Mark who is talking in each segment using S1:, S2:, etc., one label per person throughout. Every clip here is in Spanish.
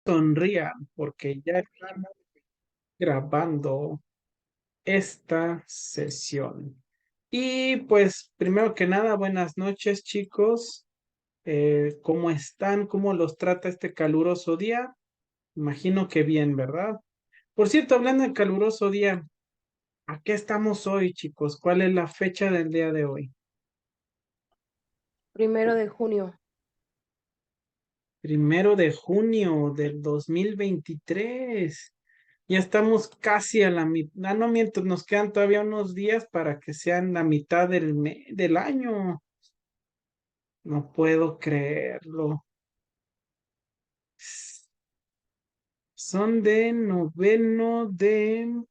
S1: Sonrían porque ya estamos grabando esta sesión. Y pues primero que nada, buenas noches chicos. ¿Cómo están? ¿Cómo los trata este caluroso día? Imagino que bien, ¿verdad? Por cierto, hablando de caluroso día, ¿a qué estamos hoy, chicos? ¿Cuál es la fecha del día de hoy?
S2: 1 de junio.
S1: 1 de junio del 2023. Ya estamos casi a la mitad. No miento, nos quedan todavía unos días para que sean la mitad del año. No puedo creerlo. Son de noveno de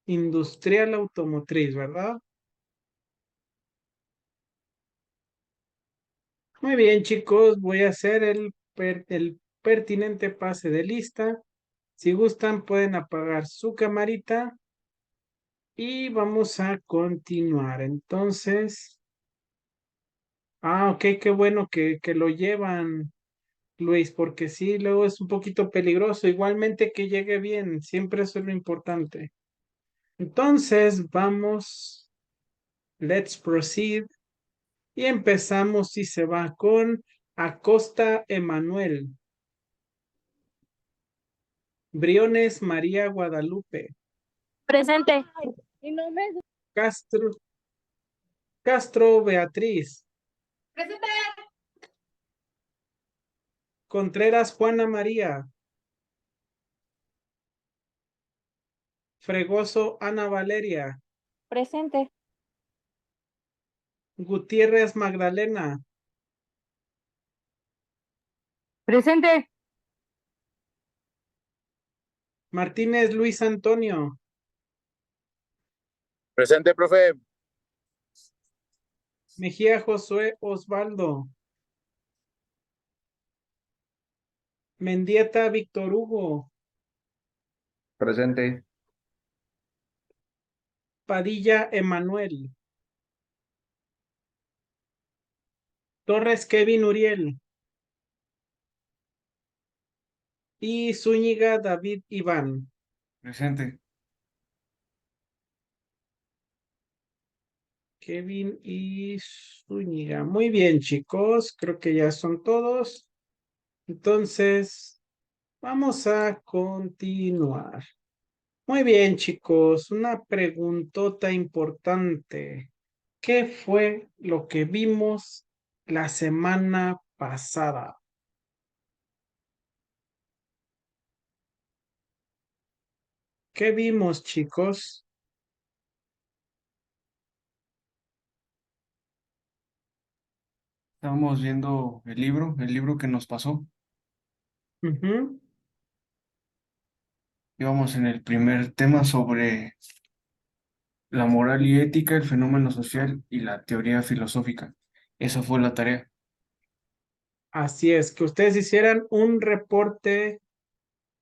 S1: industrial automotriz, ¿verdad? Muy bien, chicos, voy a hacer el pertinente pase de lista. Si gustan, pueden apagar su camarita y vamos a continuar. Entonces, ok, qué bueno que lo llevan, Luis, porque sí, luego es un poquito peligroso. Igualmente que llegue bien, siempre eso es lo importante. Entonces, vamos, let's proceed. Y empezamos si se va con Acosta Emanuel, Briones María Guadalupe,
S2: Presente.
S1: Castro, Castro Beatriz,
S2: Presente.
S1: Contreras Juana María, Fregoso Ana Valeria,
S2: Presente.
S1: Gutiérrez Magdalena,
S2: Presente.
S1: Martínez Luis Antonio,
S3: Presente, profe.
S1: Mejía Josué Osvaldo, Mendieta Víctor Hugo,
S4: Presente.
S1: Padilla Emanuel, Torres Kevin Uriel y Zúñiga David Iván.
S4: Presente.
S1: Kevin y Zúñiga. Muy bien, chicos, creo que ya son todos. Entonces, vamos a continuar. Muy bien, chicos, una preguntota importante. ¿Qué fue lo que vimos la semana pasada? ¿Qué vimos, chicos?
S4: Estábamos viendo el libro que nos pasó.
S1: Ujú.
S4: Íbamos en el primer tema sobre la moral y ética, el fenómeno social y la teoría filosófica. Esa fue la tarea.
S1: Así es, que ustedes hicieran un reporte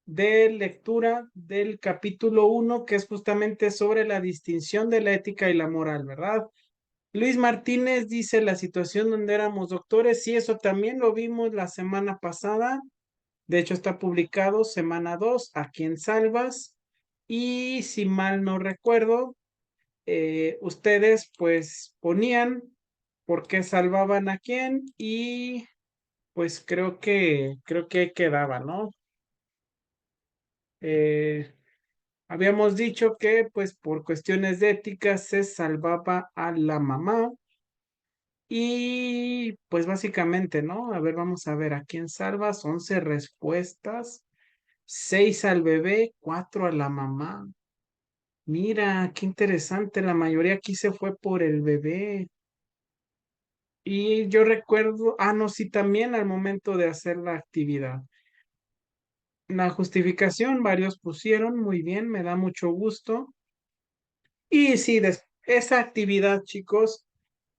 S1: de lectura del capítulo 1, que es justamente sobre la distinción de la ética y la moral, ¿verdad? Luis Martínez dice la situación donde éramos doctores, y eso también lo vimos la semana pasada. De hecho, está publicado semana 2 aquí en Salvas. Y si mal no recuerdo, ustedes pues ponían por qué salvaban a quién, y pues creo que ahí quedaba, ¿no? Eh, Habíamos dicho que pues por cuestiones de ética se salvaba a la mamá y pues básicamente, ¿no? A ver, vamos a ver, ¿a quién salvas? 11 respuestas, 6 al bebé, 4 a la mamá. Mira, qué interesante, la mayoría aquí se fue por el bebé. Y yo recuerdo, no, sí, también al momento de hacer la actividad. La justificación, varios pusieron, muy bien, me da mucho gusto. Y sí, esa actividad, chicos,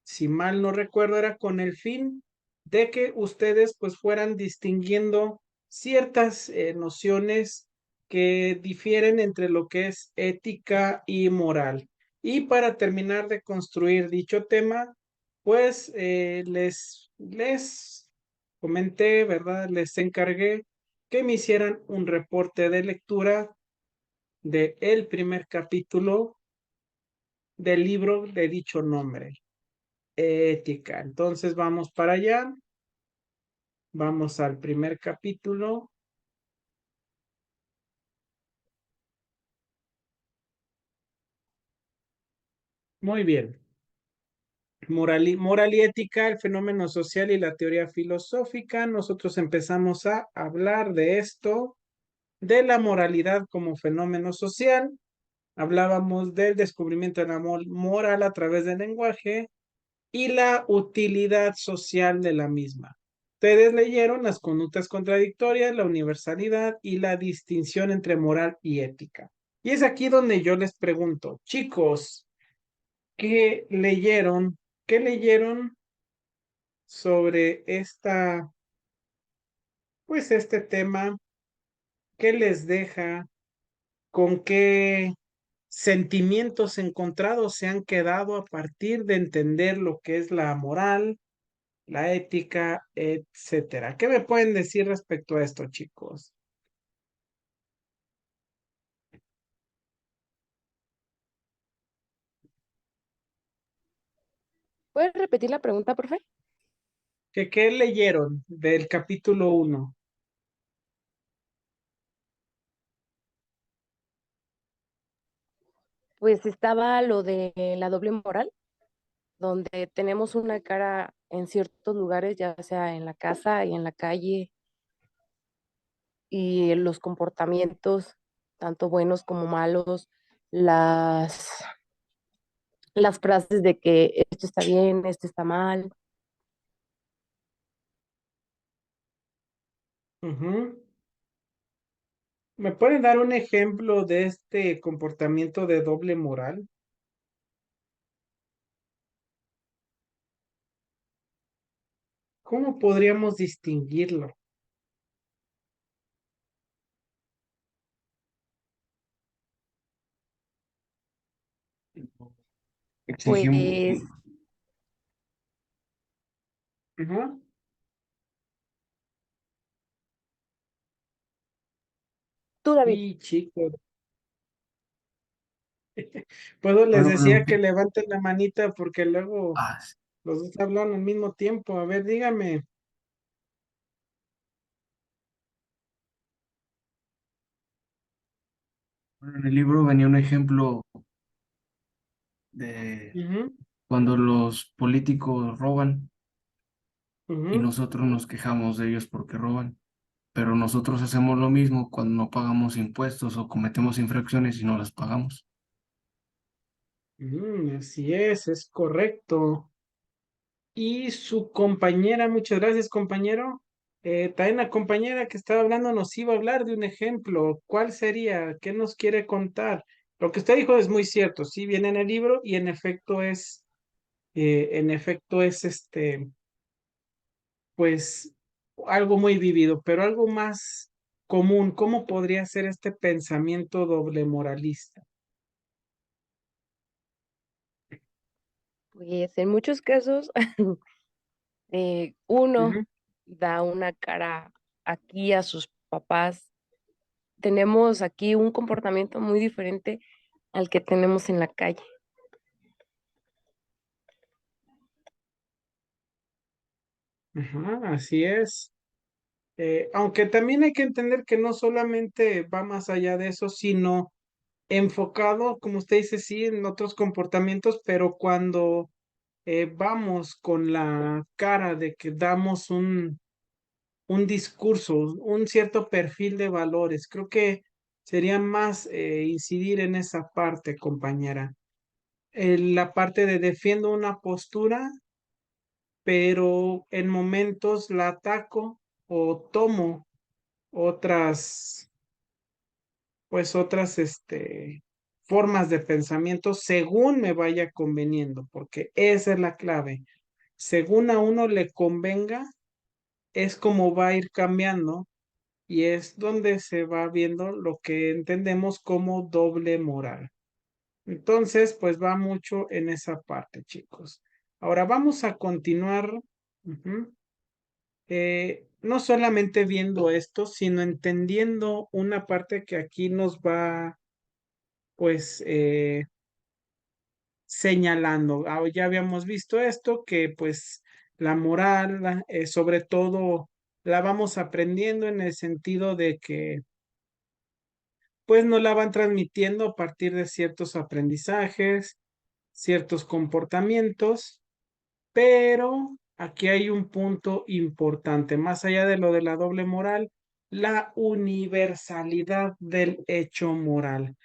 S1: si mal no recuerdo, era con el fin de que ustedes pues fueran distinguiendo ciertas nociones que difieren entre lo que es ética y moral. Y para terminar de construir dicho tema, pues les comenté, ¿verdad? Les encargué que me hicieran un reporte de lectura de el primer capítulo del libro de dicho nombre, Ética. Entonces vamos para allá, vamos al primer capítulo. Muy bien. Moral y ética, el fenómeno social y la teoría filosófica. Nosotros empezamos a hablar de esto, de la moralidad como fenómeno social. Hablábamos del descubrimiento de la moral a través del lenguaje y la utilidad social de la misma. Ustedes leyeron las conductas contradictorias, la universalidad y la distinción entre moral y ética. Y es aquí donde yo les pregunto, chicos, ¿qué leyeron? ¿Qué leyeron sobre pues este tema? ¿Qué les deja? ¿Con qué sentimientos encontrados se han quedado a partir de entender lo que es la moral, la ética, etcétera? ¿Qué me pueden decir respecto a esto, chicos?
S2: ¿Puedes repetir la pregunta, profe?
S1: ¿Qué leyeron del capítulo 1?
S2: Pues estaba lo de la doble moral, donde tenemos una cara en ciertos lugares, ya sea en la casa y en la calle, y los comportamientos, tanto buenos como malos, las, las frases de que esto está bien, esto está mal.
S1: ¿Me pueden dar un ejemplo de este comportamiento de doble moral? ¿Cómo podríamos distinguirlo?
S4: Exigimos,
S2: Pues
S1: Ajá.
S2: tú, David,
S1: Y chicos, pues les
S4: bueno,
S1: decía que levanten la manita porque luego
S4: sí.
S1: los dos hablan al mismo tiempo. A ver, dígame.
S4: Bueno, en el libro venía un ejemplo de
S1: Ujú,
S4: cuando los políticos roban y
S1: ujú,
S4: nosotros nos quejamos de ellos porque roban, pero nosotros hacemos lo mismo cuando no pagamos impuestos o cometemos infracciones y no las pagamos.
S1: así es correcto. Y su compañera, muchas gracias, compañero. También la compañera que estaba hablando nos iba a hablar de un ejemplo. ¿Cuál sería? ¿Qué nos quiere contar? Lo que usted dijo es muy cierto, sí, viene en el libro y en efecto es pues algo muy vivido, pero algo más común. ¿Cómo podría ser este pensamiento doble moralista?
S2: pues en muchos casos uno
S1: Ujú,
S2: da una cara aquí a sus papás. Tenemos aquí un comportamiento muy diferente al que tenemos en la calle.
S1: ajá, así es. Aunque también hay que entender que no solamente va más allá de eso, sino enfocado, como usted dice, sí, en otros comportamientos, pero cuando vamos con la cara de que damos un discurso, un cierto perfil de valores, creo que sería más incidir en esa parte, compañera. La parte de defiendo una postura, pero en momentos la ataco o tomo otras otras, formas de pensamiento según me vaya conveniendo, porque esa es la clave. Según a uno le convenga, es como va a ir cambiando y es donde se va viendo lo que entendemos como doble moral. Entonces, pues va mucho en esa parte, chicos. Ahora vamos a continuar. Ujú. no solamente viendo esto, sino entendiendo una parte que aquí nos va, pues, señalando. Ya habíamos visto esto, que pues la moral, sobre todo, la vamos aprendiendo en el sentido de que pues nos la van transmitiendo a partir de ciertos aprendizajes, ciertos comportamientos, pero aquí hay un punto importante, más allá de lo de la doble moral, la universalidad del hecho moral.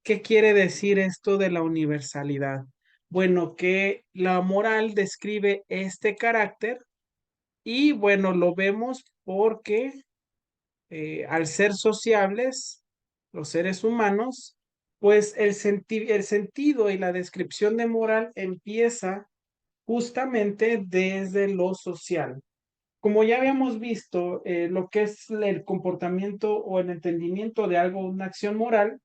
S1: ¿Qué quiere decir esto de la universalidad? Bueno, que la moral describe este carácter y bueno, lo vemos porque al ser sociables, los seres humanos, pues el sentido y la descripción de moral empieza justamente desde lo social. Como ya habíamos visto, lo que es el comportamiento o el entendimiento de algo, una acción moral,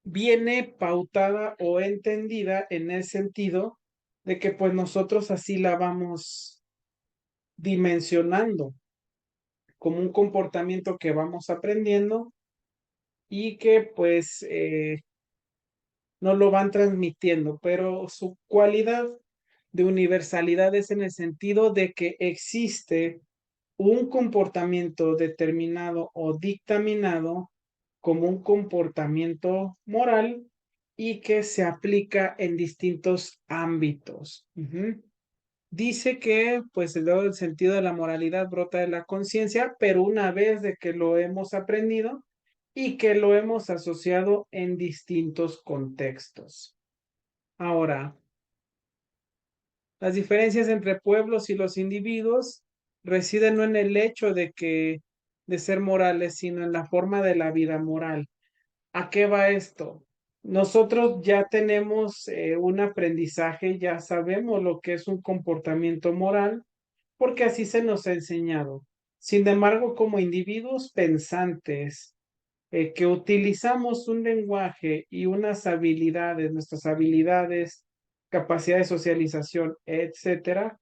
S1: viene pautada o entendida en el sentido de que pues nosotros así la vamos dimensionando como un comportamiento que vamos aprendiendo y que pues nos lo van transmitiendo, pero su cualidad de universalidad es en el sentido de que existe un comportamiento determinado o dictaminado como un comportamiento moral y que se aplica en distintos ámbitos. Dice que, pues, el sentido de la moralidad brota de la conciencia, pero una vez de que lo hemos aprendido y que lo hemos asociado en distintos contextos. Ahora, las diferencias entre pueblos y los individuos residen no en el hecho de ser morales, sino en la forma de la vida moral. ¿A qué va esto? Nosotros ya tenemos un aprendizaje, ya sabemos lo que es un comportamiento moral, porque así se nos ha enseñado. Sin embargo, como individuos pensantes, que utilizamos un lenguaje y unas habilidades, nuestras habilidades, capacidad de socialización, etcétera,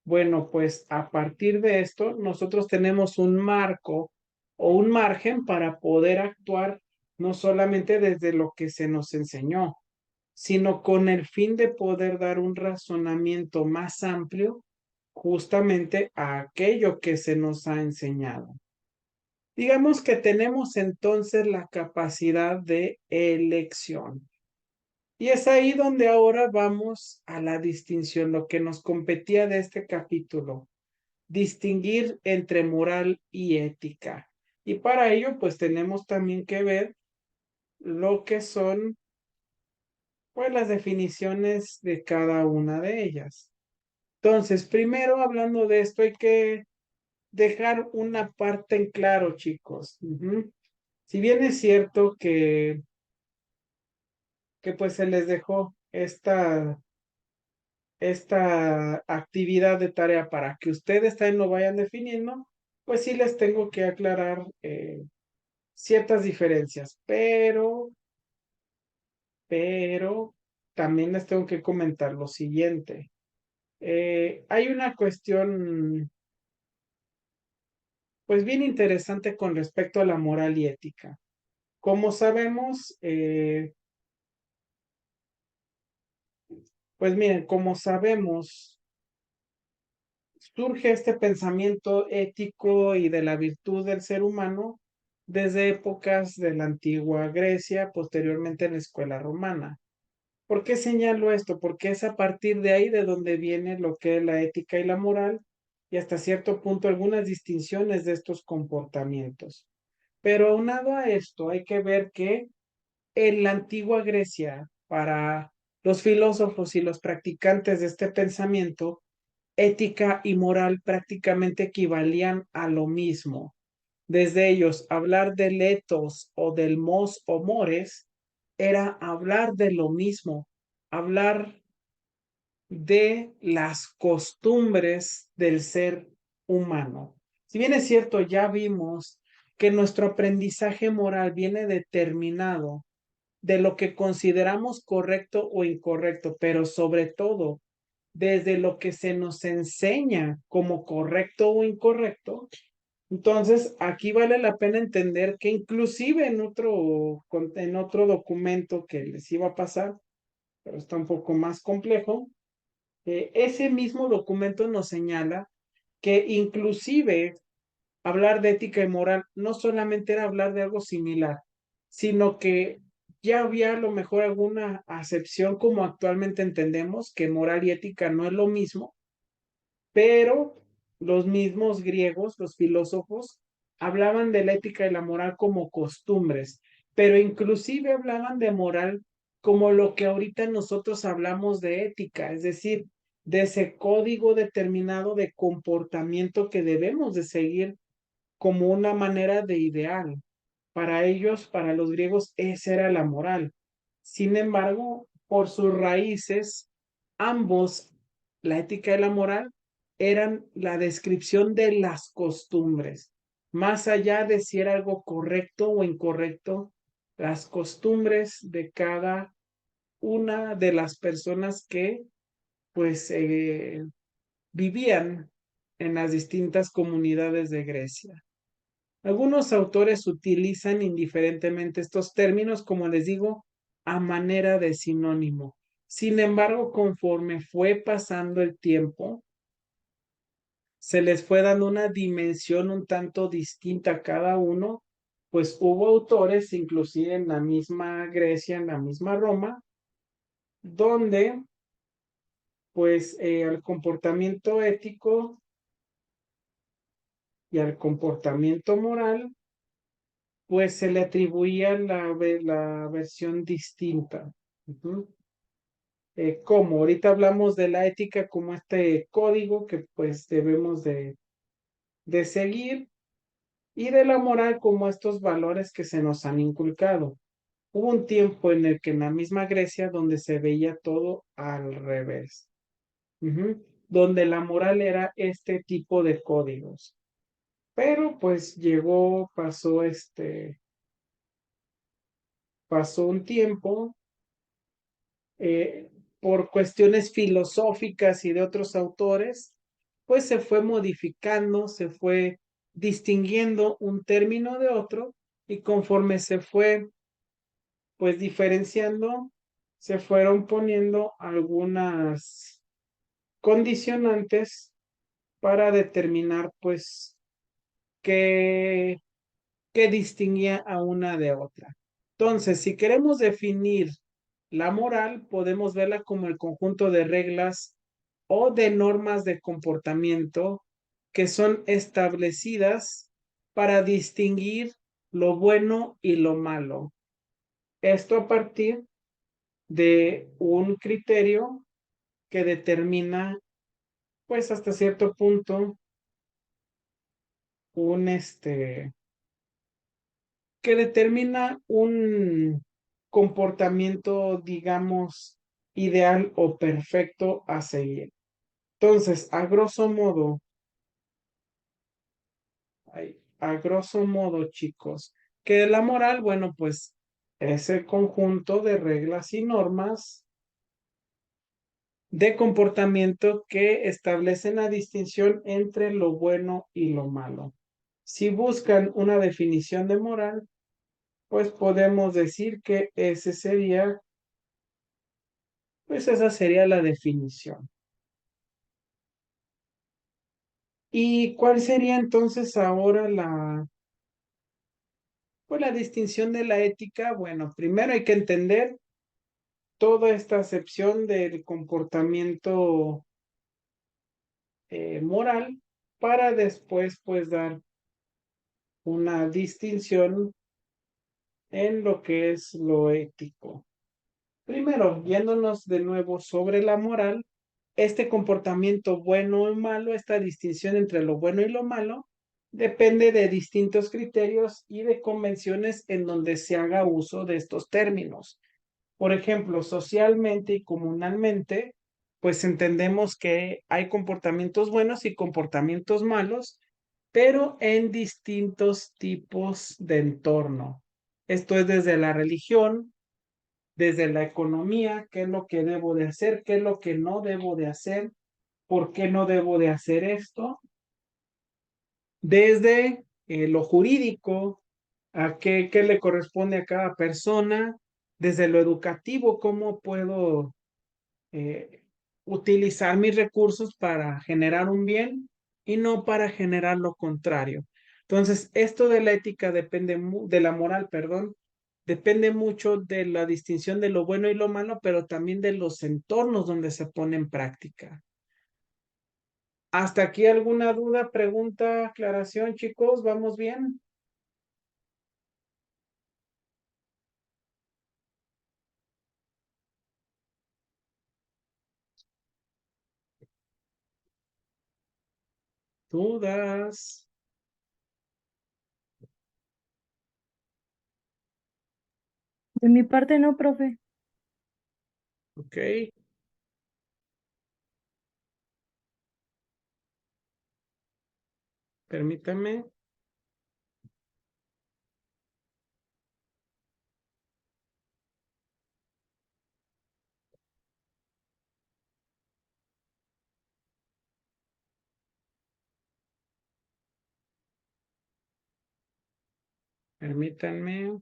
S1: bueno, pues a partir de esto, nosotros tenemos un marco o un margen para poder actuar no solamente desde lo que se nos enseñó, sino con el fin de poder dar un razonamiento más amplio justamente a aquello que se nos ha enseñado. Digamos que tenemos entonces la capacidad de elección. Y es ahí donde ahora vamos a la distinción, lo que nos competía de este capítulo, distinguir entre moral y ética. Y para ello, pues tenemos también que ver lo que son, pues, las definiciones de cada una de ellas. Entonces, primero hablando de esto, hay que dejar una parte en claro, chicos. Si bien es cierto que pues se les dejó esta actividad de tarea para que ustedes también lo vayan definiendo, pues sí les tengo que aclarar ciertas diferencias, pero también les tengo que comentar lo siguiente. Hay una cuestión, pues bien interesante con respecto a la moral y ética. Como sabemos, pues miren, como sabemos, surge este pensamiento ético y de la virtud del ser humano desde épocas de la antigua Grecia, posteriormente en la escuela romana. ¿Por qué señalo esto? Porque es a partir de ahí de donde viene lo que es la ética y la moral y hasta cierto punto algunas distinciones de estos comportamientos. Pero aunado a esto, hay que ver que en la antigua Grecia, para los filósofos y los practicantes de este pensamiento, ética y moral prácticamente equivalían a lo mismo. Desde ellos, hablar del ethos o del mos o mores era hablar de lo mismo, hablar de las costumbres del ser humano. Si bien es cierto, ya vimos que nuestro aprendizaje moral viene determinado de lo que consideramos correcto o incorrecto, pero sobre todo desde lo que se nos enseña como correcto o incorrecto. Entonces, aquí vale la pena entender que inclusive en otro documento que les iba a pasar, pero está un poco más complejo, ese mismo documento nos señala que inclusive hablar de ética y moral no solamente era hablar de algo similar, sino que ya había a lo mejor alguna acepción como actualmente entendemos que moral y ética no es lo mismo, pero los mismos griegos, los filósofos, hablaban de la ética y la moral como costumbres, pero inclusive hablaban de moral como lo que ahorita nosotros hablamos de ética, es decir, de ese código determinado de comportamiento que debemos de seguir como una manera de ideal. Para ellos, para los griegos, esa era la moral. Sin embargo, por sus raíces, ambos, la ética y la moral, eran la descripción de las costumbres. Más allá de si era algo correcto o incorrecto, las costumbres de cada una de las personas que pues vivían en las distintas comunidades de Grecia. Algunos autores utilizan indiferentemente estos términos, como les digo, a manera de sinónimo. Sin embargo, conforme fue pasando el tiempo, se les fue dando una dimensión un tanto distinta a cada uno, pues hubo autores, inclusive en la misma Grecia, en la misma Roma, donde pues al comportamiento ético y al comportamiento moral pues se le atribuía la versión distinta. Ujú. Como ahorita hablamos de la ética como este código que pues debemos de seguir y de la moral como estos valores que se nos han inculcado. Hubo un tiempo en el que en la misma Grecia donde se veía todo al revés, ujú, donde la moral era este tipo de códigos. Pero pues llegó, pasó un tiempo eh, por cuestiones filosóficas y de otros autores, pues se fue modificando, se fue distinguiendo un término de otro y conforme se fue pues diferenciando, se fueron poniendo algunas condicionantes para determinar pues qué, qué distinguía a una de otra. Entonces, si queremos definir la moral, podemos verla como el conjunto de reglas o de normas de comportamiento que son establecidas para distinguir lo bueno y lo malo. Esto a partir de un criterio que determina, pues hasta cierto punto, un que determina un comportamiento, digamos, ideal o perfecto a seguir. Entonces, a grosso modo, chicos, que la moral, bueno, pues es el conjunto de reglas y normas de comportamiento que establecen la distinción entre lo bueno y lo malo. Si buscan una definición de moral, pues podemos decir que pues esa sería la definición. ¿Y cuál sería entonces ahora pues la distinción de la ética? Bueno, primero hay que entender toda esta acepción del comportamiento moral para después pues dar una distinción en lo que es lo ético. Primero, viéndonos de nuevo sobre la moral, este comportamiento bueno o malo, esta distinción entre lo bueno y lo malo, depende de distintos criterios y de convenciones en donde se haga uso de estos términos. Por ejemplo, socialmente y comunalmente, pues entendemos que hay comportamientos buenos y comportamientos malos, pero en distintos tipos de entorno. Esto es desde la religión, desde la economía, qué es lo que debo de hacer, qué es lo que no debo de hacer, por qué no debo de hacer esto, desde lo jurídico, a qué le corresponde a cada persona, desde lo educativo, cómo puedo eh, utilizar mis recursos para generar un bien y no para generar lo contrario. Entonces, esto de la ética depende, de la moral, perdón, depende mucho de la distinción de lo bueno y lo malo, pero también de los entornos donde se pone en práctica. ¿Hasta aquí alguna duda, pregunta, aclaración, chicos? ¿Vamos bien? ¿Dudas?
S3: De mi parte no, profe.
S1: Ok, permítame. Permítanme.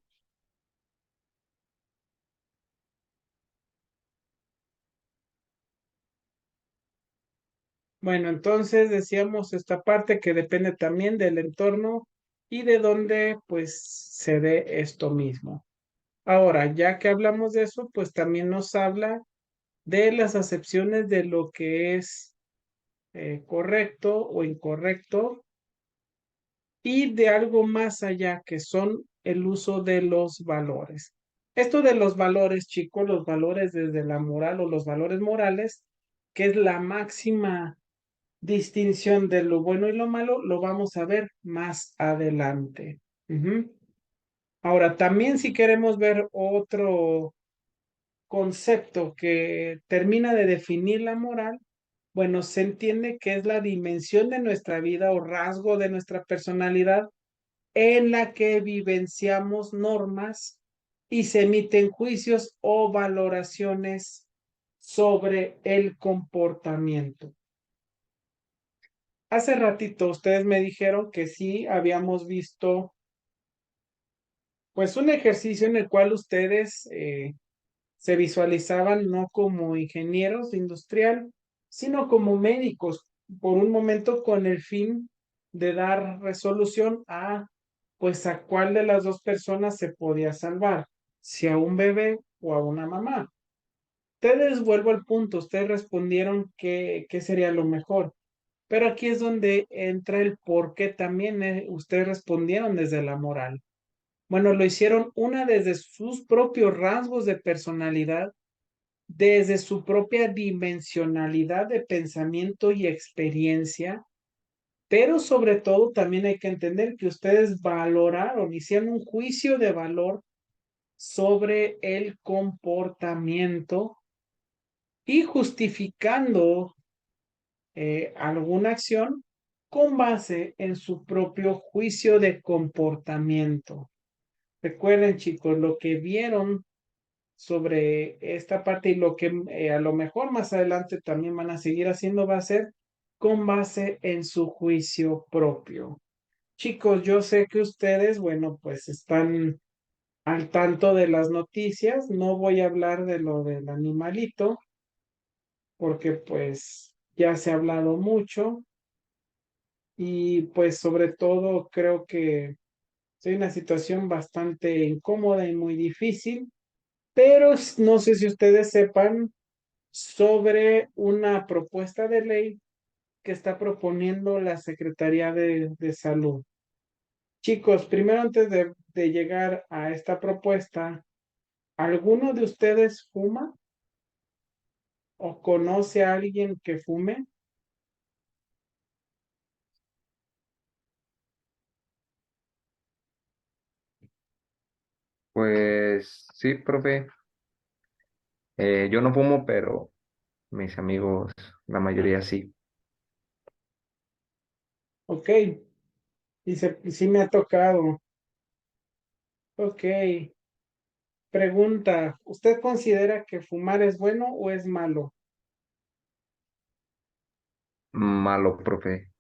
S1: Bueno, entonces decíamos esta parte que depende también del entorno y de dónde pues se dé esto mismo. Ahora, ya que hablamos de eso, pues también nos habla de las acepciones de lo que es correcto o incorrecto y de algo más allá que son el uso de los valores. Esto de los valores, chicos, los valores desde la moral o los valores morales, que es la máxima distinción de lo bueno y lo malo, lo vamos a ver más adelante. Ujú. Ahora, también si queremos ver otro concepto que termina de definir la moral, bueno, se entiende que es la dimensión de nuestra vida o rasgo de nuestra personalidad en la que vivenciamos normas y se emiten juicios o valoraciones sobre el comportamiento. Hace ratito ustedes me dijeron que sí habíamos visto pues un ejercicio en el cual ustedes se visualizaban no como ingenieros industrial, sino como médicos, por un momento con el fin de dar resolución a pues a cuál de las dos personas se podía salvar, si a un bebé o a una mamá. Ustedes vuelvo al punto, ustedes respondieron que sería lo mejor. Pero aquí es donde entra el por qué también ustedes respondieron desde la moral. Bueno, lo hicieron una desde sus propios rasgos de personalidad, desde su propia dimensionalidad de pensamiento y experiencia, pero sobre todo también hay que entender que ustedes valoraron, hicieron un juicio de valor sobre el comportamiento y justificando alguna acción con base en su propio juicio de comportamiento. Recuerden, chicos, lo que vieron sobre esta parte y lo que a lo mejor más adelante también van a seguir haciendo va a ser con base en su juicio propio. Chicos, yo sé que ustedes, bueno, pues están al tanto de las noticias. No voy a hablar de lo del animalito, porque pues ya se ha hablado mucho. Y pues sobre todo creo que es una situación bastante incómoda y muy difícil, pero no sé si ustedes sepan sobre una propuesta de ley que está proponiendo la Secretaría de Salud. Chicos, primero antes de llegar a esta propuesta, ¿alguno de ustedes fuma o conoce a alguien que fume?
S5: Pues sí, profe. Yo no fumo, pero mis amigos, la mayoría sí.
S1: Ok, y sí me ha tocado. Ok, Pregunta, ¿usted considera que fumar es bueno o es malo?
S5: Malo, profe.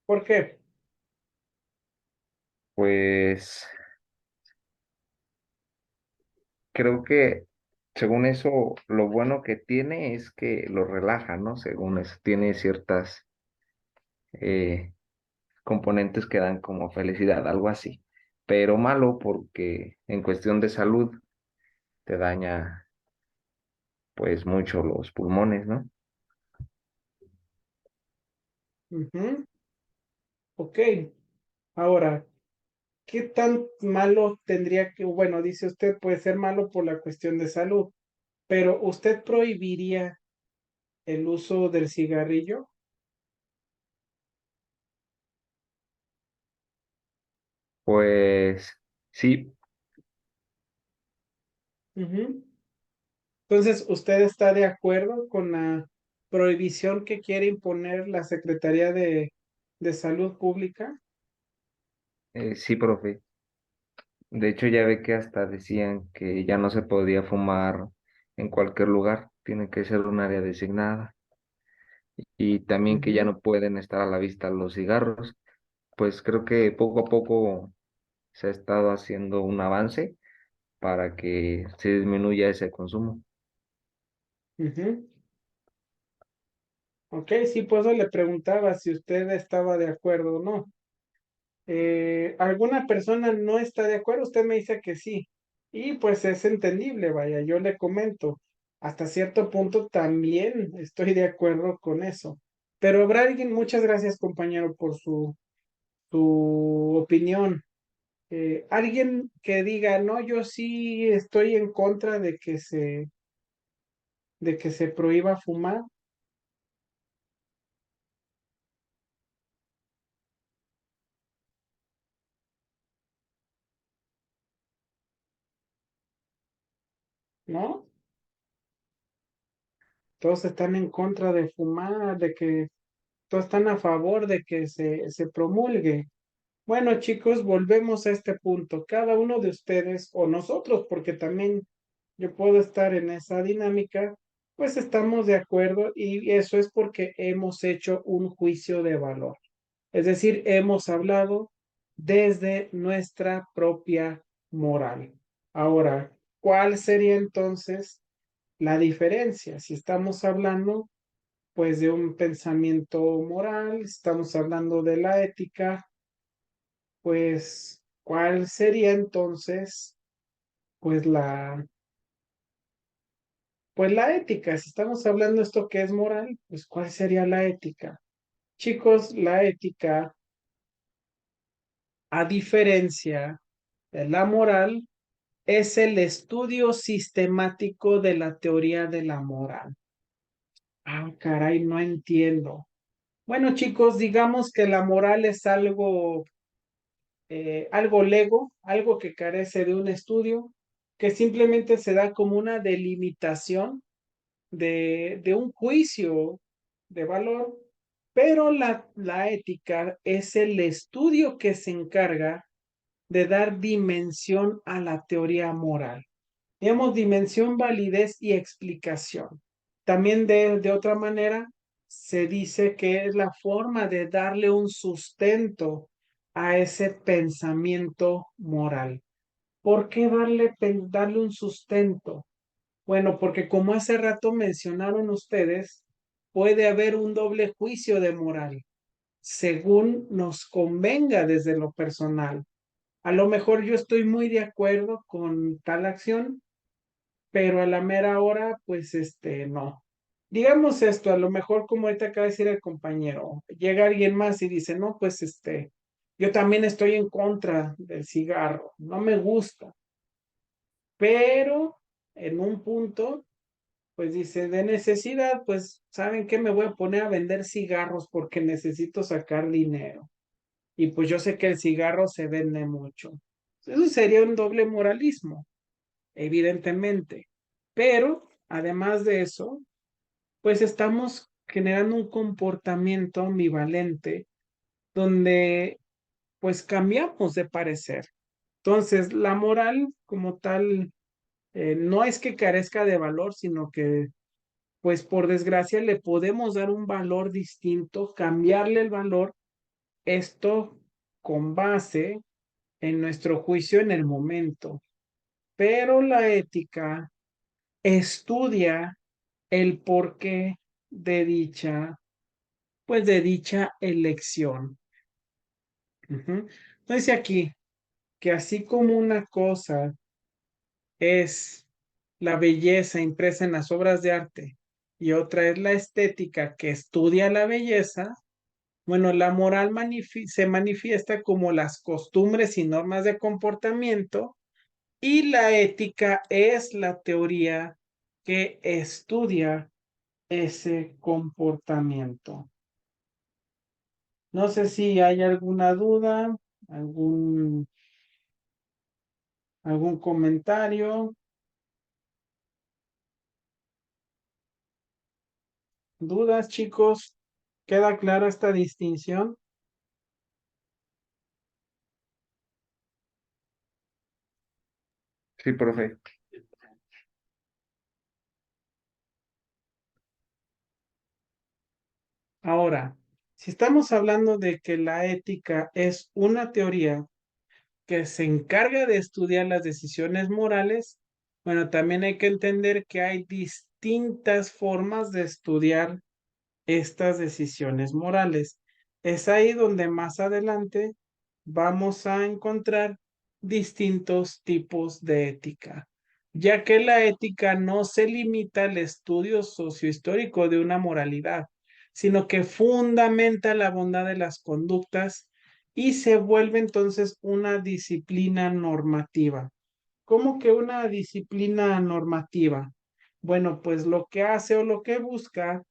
S1: ¿Por qué?
S5: Pues creo que según eso, lo bueno que tiene es que lo relaja, ¿no? Según eso, tiene ciertas eh, componentes que dan como felicidad, algo así. Pero malo porque en cuestión de salud te daña pues mucho los pulmones, ¿no?
S1: Ujú. Ok, ahora, ¿qué tan malo tendría que, bueno, dice usted, puede ser malo por la cuestión de salud, pero ¿usted prohibiría el uso del cigarrillo?
S5: Pues sí,
S1: Ujú. Entonces, ¿usted está de acuerdo con la prohibición que quiere imponer la Secretaría de Salud Pública?
S5: sí, profe. De hecho, ya ve que hasta decían que ya no se podía fumar en cualquier lugar, tiene que ser un área designada. Y también que ya
S1: Ujú,
S5: no pueden estar a la vista los cigarros. Pues creo que poco a poco se ha estado haciendo un avance para que se disminuya ese consumo.
S1: ujú. Ok, sí, pues eso le preguntaba si usted estaba de acuerdo o no. ¿Alguna persona no está de acuerdo? Usted me dice que sí. Y pues es entendible, vaya, yo le comento. Hasta cierto punto también estoy de acuerdo con eso. Pero habrá alguien, muchas gracias compañero por su opinión. Alguien que diga, no, yo sí estoy en contra de que se prohíba fumar, ¿no? Todos están en contra de fumar, de que todos están a favor de que se promulgue. Bueno, chicos, volvemos a este punto. Cada uno de ustedes o nosotros, porque también yo puedo estar en esa dinámica, pues estamos de acuerdo y eso es porque hemos hecho un juicio de valor. Es decir, hemos hablado desde nuestra propia moral. Ahora, ¿cuál sería entonces la diferencia? Si estamos hablando, pues, de un pensamiento moral, estamos hablando de la ética, pues, ¿cuál sería entonces, pues, la ética? Si estamos hablando de esto que es moral, pues, ¿cuál sería la ética? Chicos, la ética, a diferencia de la moral, es el estudio sistemático de la teoría de la moral. Ah, caray, no entiendo. Bueno, chicos, digamos que la moral es algo lego, algo que carece de un estudio, que simplemente se da como una delimitación de un juicio de valor, pero la ética es el estudio que se encarga de dar dimensión a la teoría moral. Digamos, dimensión, validez y explicación. También de otra manera, se dice que es la forma de darle un sustento a ese pensamiento moral. ¿Por qué darle un sustento? Bueno, porque como hace rato mencionaron ustedes, puede haber un doble juicio de moral, según nos convenga desde lo personal. A lo mejor yo estoy muy de acuerdo con tal acción, pero a la mera hora, pues no. Digamos esto, a lo mejor como ahorita acaba de decir el compañero, llega alguien más y dice, no, pues yo también estoy en contra del cigarro, no me gusta, pero en un punto, pues dice, de necesidad, pues, ¿saben qué? Me voy a poner a vender cigarros porque necesito sacar dinero. Y pues yo sé que el cigarro se vende mucho. Eso sería un doble moralismo, evidentemente. Pero, además de eso, pues estamos generando un comportamiento ambivalente donde pues cambiamos de parecer. Entonces, la moral como tal, no es que carezca de valor, sino que, pues por desgracia, le podemos dar un valor distinto, cambiarle el valor, esto con base en nuestro juicio en el momento. Pero la ética estudia el porqué de dicha elección. Ujú. Entonces aquí que así como una cosa es la belleza impresa en las obras de arte y otra es la estética que estudia la belleza, bueno, la moral se manifiesta como las costumbres y normas de comportamiento y la ética es la teoría que estudia ese comportamiento. No sé si hay alguna duda, algún, algún comentario. ¿Dudas, chicos? ¿Queda clara esta distinción?
S5: Sí, profe.
S1: Ahora, si estamos hablando de que la ética es una teoría que se encarga de estudiar las decisiones morales, bueno, también hay que entender que hay distintas formas de estudiar estas decisiones morales. Es ahí donde más adelante vamos a encontrar distintos tipos de ética, ya que la ética no se limita al estudio sociohistórico de una moralidad, sino que fundamenta la bondad de las conductas y se vuelve entonces una disciplina normativa. ¿Cómo que una disciplina normativa? Bueno, pues lo que hace o lo que busca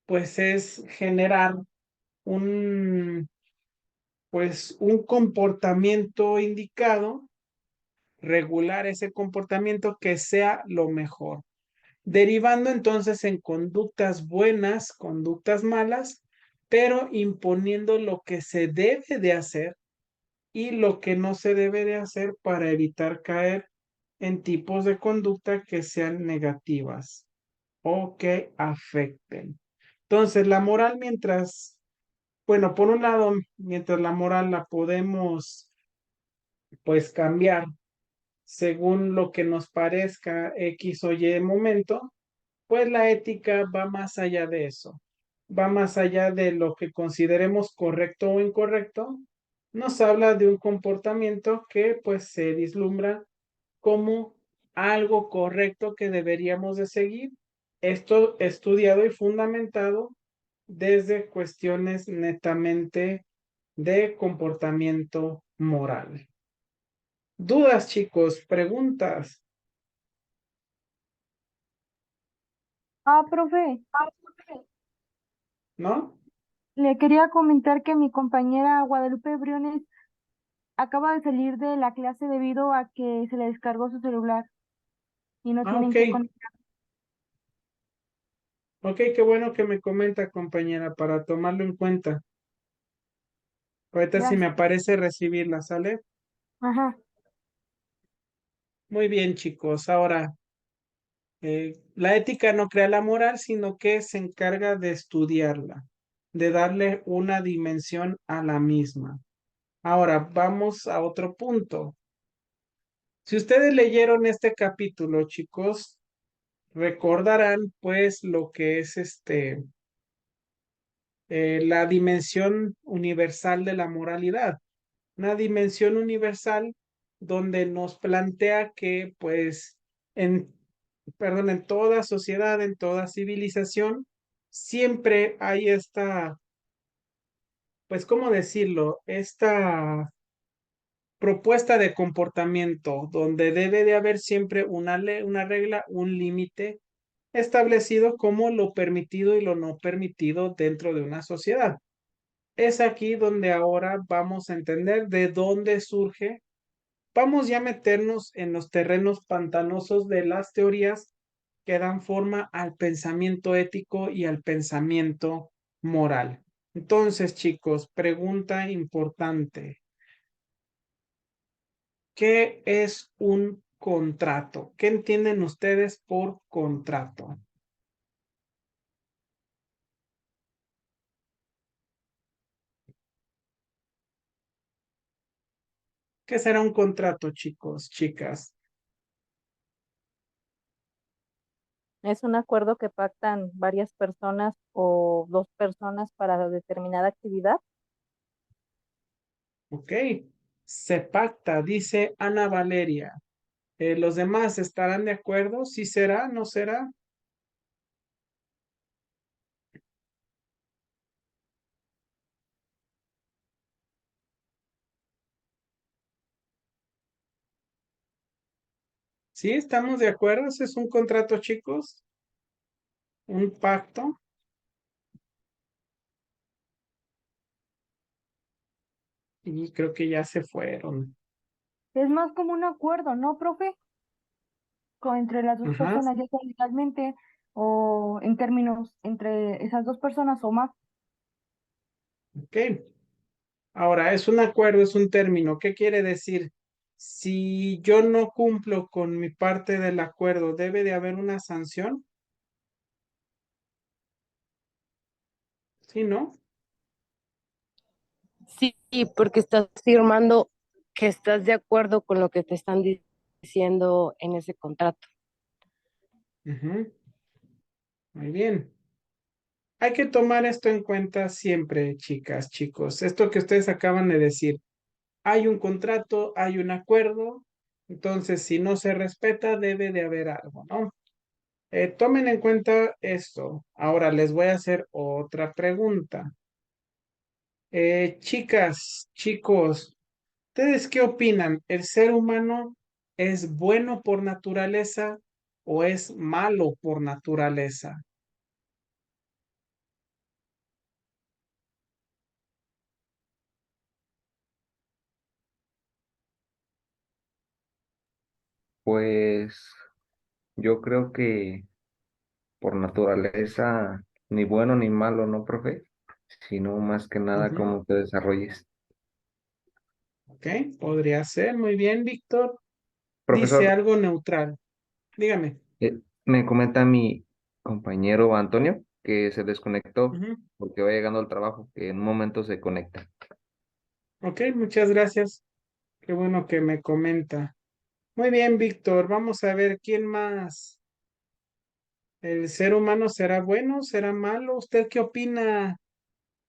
S1: pues es generar un, pues un comportamiento indicado, regular ese comportamiento que sea lo mejor, derivando entonces en conductas buenas, conductas malas, pero imponiendo lo que se debe de hacer y lo que no se debe de hacer para evitar caer en tipos de conducta que sean negativas o que afecten. Entonces, la moral bueno, por un lado, mientras la moral la podemos pues cambiar según lo que nos parezca X o Y momento, pues la ética va más allá de eso, va más allá de lo que consideremos correcto o incorrecto, nos habla de un comportamiento que pues se vislumbra como algo correcto que deberíamos de seguir. Esto estudiado y fundamentado desde cuestiones netamente de comportamiento moral. ¿Dudas, chicos? ¿Preguntas?
S3: Profe,
S1: ¿No?
S3: le quería comentar que mi compañera Guadalupe Briones acaba de salir de la clase debido a que se le descargó su celular y no
S1: Ah, ok.
S3: tienen que conectar.
S1: Ok, qué bueno que me comenta, compañera, para tomarlo en cuenta. Ahorita si me
S3: Gracias.
S1: aparece recibirla, ¿sale?
S3: Ajá.
S1: Muy bien, chicos. Ahora, la ética no crea la moral, sino que se encarga de estudiarla, de darle una dimensión a la misma. Ahora, vamos a otro punto. Si ustedes leyeron este capítulo, chicos, recordarán pues lo que es la dimensión universal de la moralidad, una dimensión universal donde nos plantea que pues en, perdón, en toda sociedad, en toda civilización, siempre hay pues, ¿cómo decirlo? Esta propuesta de comportamiento donde debe de haber siempre una regla, un límite establecido como lo permitido y lo no permitido dentro de una sociedad. Es aquí donde ahora vamos a entender de dónde surge. Vamos ya a meternos en los terrenos pantanosos de las teorías que dan forma al pensamiento ético y al pensamiento moral. Entonces, chicos, pregunta importante. ¿Qué es un contrato? ¿Qué entienden ustedes por contrato? ¿Qué será un contrato, chicos, chicas?
S2: Es un acuerdo que pactan varias personas o dos personas para determinada actividad.
S1: Ok. Se pacta, dice Ana Valeria. ¿Los demás estarán de acuerdo? ¿Sí será? ¿No será? ¿Sí? ¿Estamos de acuerdo? ¿Ese es un contrato, chicos? ¿Un pacto? Y creo que ya se fueron.
S3: Es más como un acuerdo, ¿no, profe? Entre las dos
S1: Ajá.
S3: personas, ya sea legalmente o en términos entre esas dos personas o más.
S1: Ok. Ahora, es un acuerdo, es un término. ¿Qué quiere decir? Si yo no cumplo con mi parte del acuerdo, ¿debe de haber una sanción? ¿Sí, no?
S2: Sí, porque estás firmando que estás de acuerdo con lo que te están diciendo en ese contrato.
S1: Ujú. Muy bien. Hay que tomar esto en cuenta siempre, chicas, chicos. Esto que ustedes acaban de decir. Hay un contrato, hay un acuerdo. Entonces, si no se respeta, debe de haber algo, ¿no? Tomen en cuenta esto. Ahora les voy a hacer otra pregunta. Chicas, chicos, ¿ustedes qué opinan? ¿El ser humano es bueno por naturaleza o es malo por naturaleza?
S5: Pues yo creo que por naturaleza ni bueno ni malo, ¿no, profe? Sino más que nada
S1: Ujú.
S5: cómo te desarrolles.
S1: Ok, podría ser. Muy bien, Víctor. Dice
S5: Profesor,
S1: algo neutral. Dígame.
S5: me comenta mi compañero Antonio que se desconectó
S1: Ujú.
S5: porque va llegando al trabajo, que en un momento se conecta.
S1: Ok, muchas gracias. Qué bueno que me comenta. Muy bien, Víctor. Vamos a ver quién más. ¿El ser humano será bueno, será malo? ¿Usted qué opina,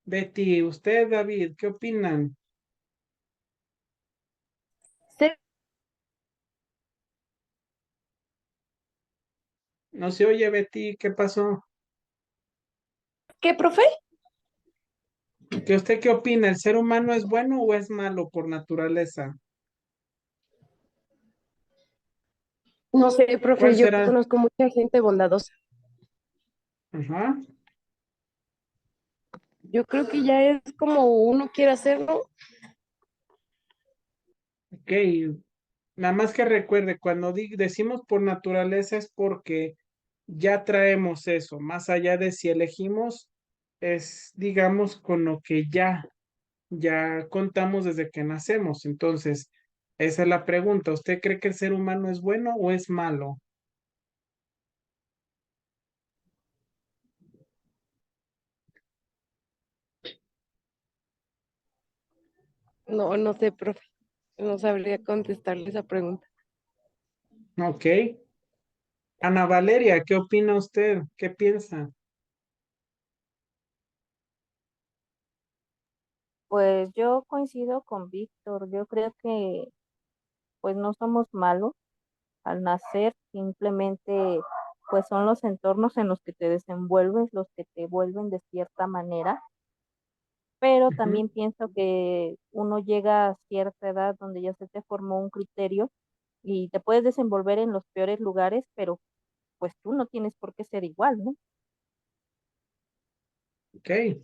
S1: Betty? ¿Usted, David, qué opinan?
S2: ¿Sé
S1: No se oye, Betty, ¿qué pasó?
S2: qué, profe?
S1: ¿Que usted qué opina? ¿El ser humano es bueno o es malo por naturaleza?
S2: No sé,
S1: ¿Cuál
S2: profe, yo
S1: será?
S2: conozco mucha gente bondadosa.
S1: Ajá.
S2: Yo creo que ya es como uno quiere hacerlo.
S1: Ok. Nada más que recuerde, cuando decimos por naturaleza es porque ya traemos eso, más allá de si elegimos, es, digamos, con lo que ya contamos desde que nacemos. Entonces, esa es la pregunta. ¿Usted cree que el ser humano es bueno o es malo?
S2: No, no sé, profe. No sabría contestarle esa pregunta.
S1: Ok. Ana Valeria, ¿qué opina usted? ¿Qué piensa?
S2: Pues yo coincido con Víctor. Yo creo que pues no somos malos al nacer, simplemente pues son los entornos en los que te desenvuelves los que te vuelven de cierta manera, pero
S1: Ujú.
S2: también pienso que uno llega a cierta edad donde ya se te formó un criterio y te puedes desenvolver en los peores lugares, pero pues tú no tienes por qué ser igual, ¿no?
S1: Ok.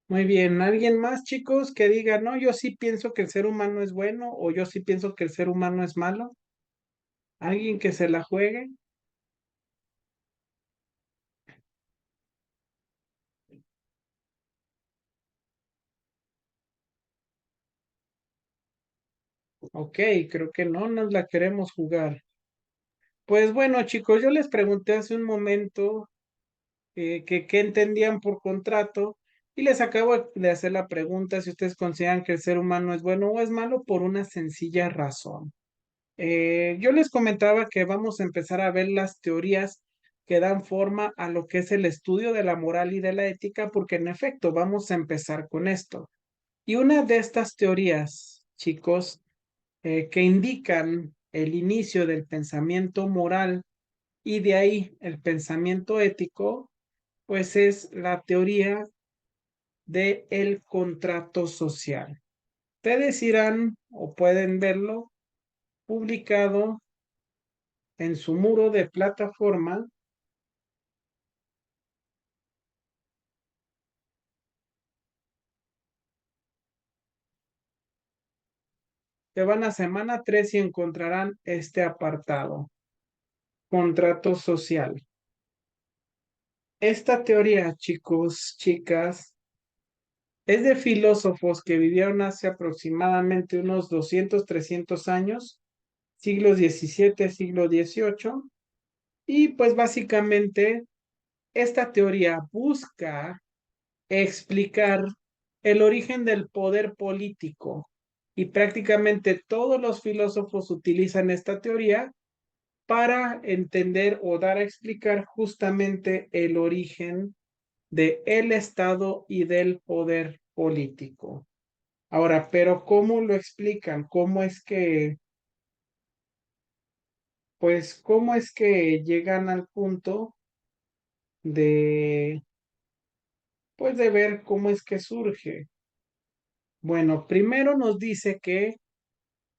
S1: Muy bien. ¿Alguien más, chicos, que diga, no, yo sí pienso que el ser humano es bueno o yo sí pienso que el ser humano es malo? ¿Alguien que se la juegue? Ok, creo que no nos la queremos jugar. Pues bueno, chicos, yo les pregunté hace un momento que qué entendían por contrato y les acabo de hacer la pregunta si ustedes consideran que el ser humano es bueno o es malo por una sencilla razón. Yo les comentaba que vamos a empezar a ver las teorías que dan forma a lo que es el estudio de la moral y de la ética, porque en efecto vamos a empezar con esto. Y una de estas teorías, chicos, que indican el inicio del pensamiento moral y de ahí el pensamiento ético, pues es la teoría de el contrato social. Ustedes irán o pueden verlo publicado en su muro de plataforma que van a semana 3 y encontrarán este apartado, contrato social. Esta teoría, chicos, chicas, es de filósofos que vivieron hace aproximadamente unos 200, 300 años, siglo XVII, siglo XVIII, y pues básicamente esta teoría busca explicar el origen del poder político y prácticamente todos los filósofos utilizan esta teoría para entender o dar a explicar justamente el origen de el Estado y del poder político. Ahora, pero ¿cómo lo explican? ¿Cómo es que, pues, cómo es que llegan al punto de, pues, de ver cómo es que surge? Bueno, primero nos dice que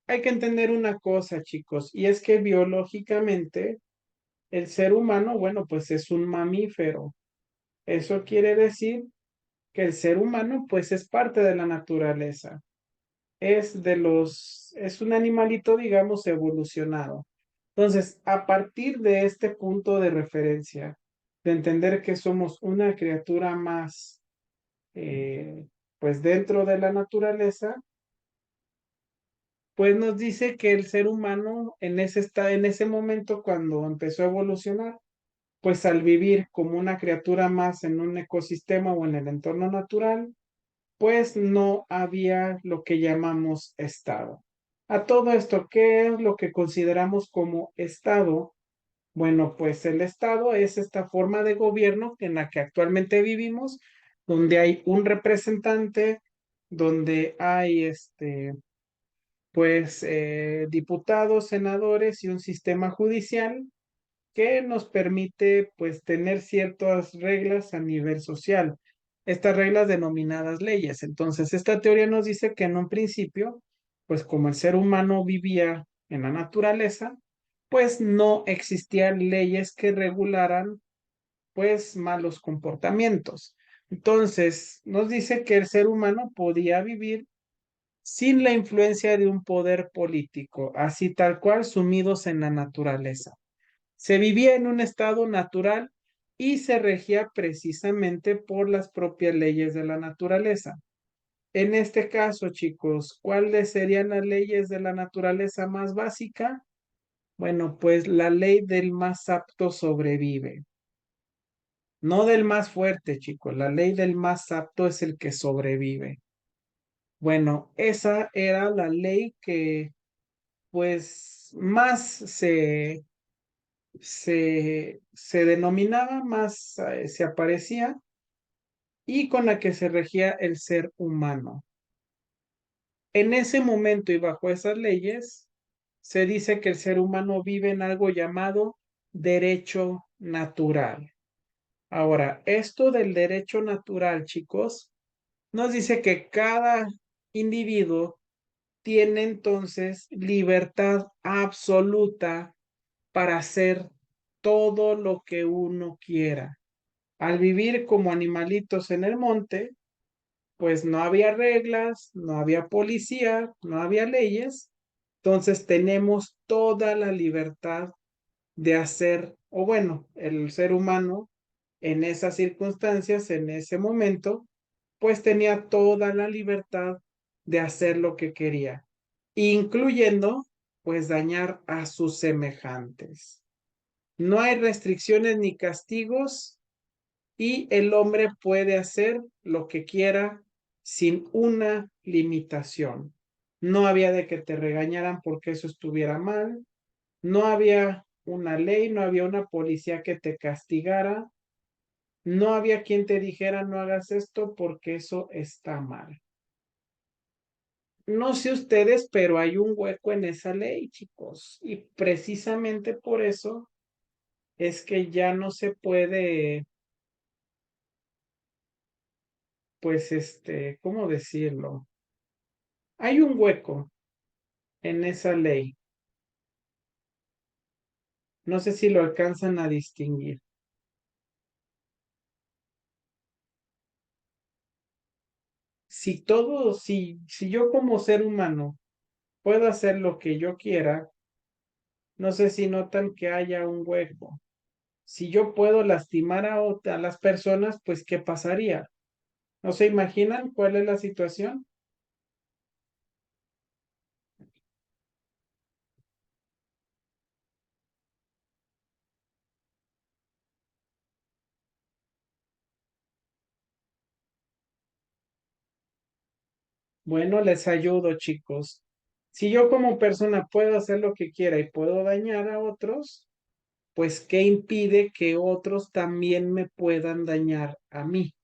S1: hay que entender una cosa, chicos, y es que biológicamente el ser humano, bueno, pues es un mamífero. Eso quiere decir que el ser humano, pues es parte de la naturaleza. Es un animalito, digamos, evolucionado. Entonces, a partir de este punto de referencia, de entender que somos una criatura más, eh, pues dentro de la naturaleza, pues nos dice que el ser humano en ese momento cuando empezó a evolucionar, pues al vivir como una criatura más en un ecosistema o en el entorno natural, pues no había lo que llamamos estado. A todo esto, ¿qué es lo que consideramos como estado? Bueno, pues el estado es esta forma de gobierno en la que actualmente vivimos, donde hay un representante, donde hay pues diputados, senadores y un sistema judicial que nos permite pues tener ciertas reglas a nivel social. Estas reglas denominadas leyes. Entonces, esta teoría nos dice que en un principio, pues como el ser humano vivía en la naturaleza, pues no existían leyes que regularan pues malos comportamientos. Entonces, nos dice que el ser humano podía vivir sin la influencia de un poder político, así tal cual sumidos en la naturaleza. Se vivía en un estado natural y se regía precisamente por las propias leyes de la naturaleza. En este caso, chicos, ¿cuáles serían las leyes de la naturaleza más básica? Bueno, pues la ley del más apto sobrevive. No del más fuerte, chicos. La ley del más apto es el que sobrevive. Bueno, esa era la ley que pues más se denominaba, más se aparecía y con la que se regía el ser humano. En ese momento y bajo esas leyes, se dice que el ser humano vive en algo llamado derecho natural. Ahora, esto del derecho natural, chicos, nos dice que cada individuo tiene entonces libertad absoluta para hacer todo lo que uno quiera. Al vivir como animalitos en el monte, pues no había reglas, no había policía, no había leyes, entonces tenemos toda la libertad de hacer, o bueno, el ser humano en esas circunstancias, en ese momento, pues tenía toda la libertad de hacer lo que quería. incluyendo pues dañar a sus semejantes. No hay restricciones ni castigos y el hombre puede hacer lo que quiera sin una limitación. No había de que te regañaran porque eso estuviera mal, no había una ley, no había una policía que te castigara, no había quien te dijera no hagas esto porque eso está mal. No sé ustedes, pero hay un hueco en esa ley, chicos, y precisamente por eso es que ya no se puede, pues, ¿cómo decirlo? Hay un hueco en esa ley. No sé si lo alcanzan a distinguir. Si yo como ser humano puedo hacer lo que yo quiera, no sé si notan que haya un hueco. Si yo puedo lastimar a las personas, pues ¿qué pasaría? ¿No se imaginan cuál es la situación? Bueno, les ayudo, chicos. Si yo como persona puedo hacer lo que quiera y puedo dañar a otros, pues ¿qué impide que otros también me puedan dañar a mí?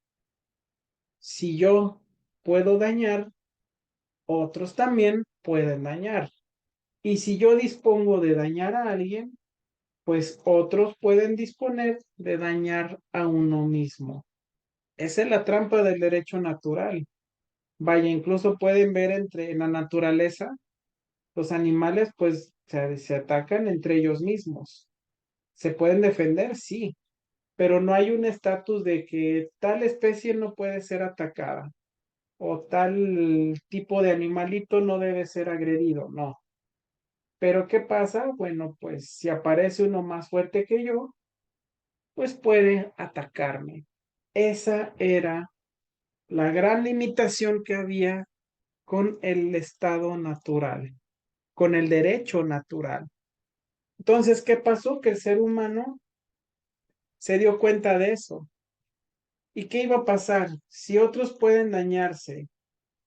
S1: Si yo puedo dañar, otros también pueden dañar. Y si yo dispongo de dañar a alguien, pues otros pueden disponer de dañar a uno mismo. Esa es la trampa del derecho natural. Vaya, incluso pueden ver en la naturaleza, los animales pues se atacan entre ellos mismos. Se pueden defender, sí, pero no hay un estatus de que tal especie no puede ser atacada o tal tipo de animalito no debe ser agredido, no. Pero ¿qué pasa? Bueno, pues si aparece uno más fuerte que yo, pues puede atacarme. Esa era la gran limitación que había con el estado natural, con el derecho natural. Entonces, ¿qué pasó? Que el ser humano se dio cuenta de eso. ¿Y qué iba a pasar? Si otros pueden dañarse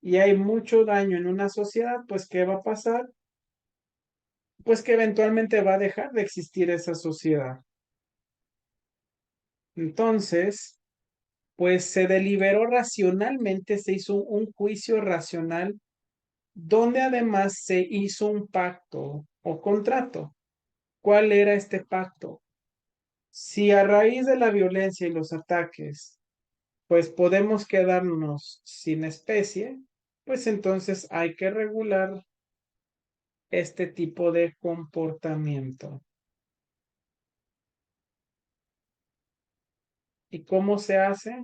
S1: y hay mucho daño en una sociedad, pues ¿qué va a pasar? Pues que eventualmente va a dejar de existir esa sociedad. Entonces, pues se deliberó racionalmente, se hizo un juicio racional donde además se hizo un pacto o contrato. ¿Cuál era este pacto? Si a raíz de la violencia y los ataques, pues podemos quedarnos sin especie, pues entonces hay que regular este tipo de comportamiento. ¿Y cómo se hace?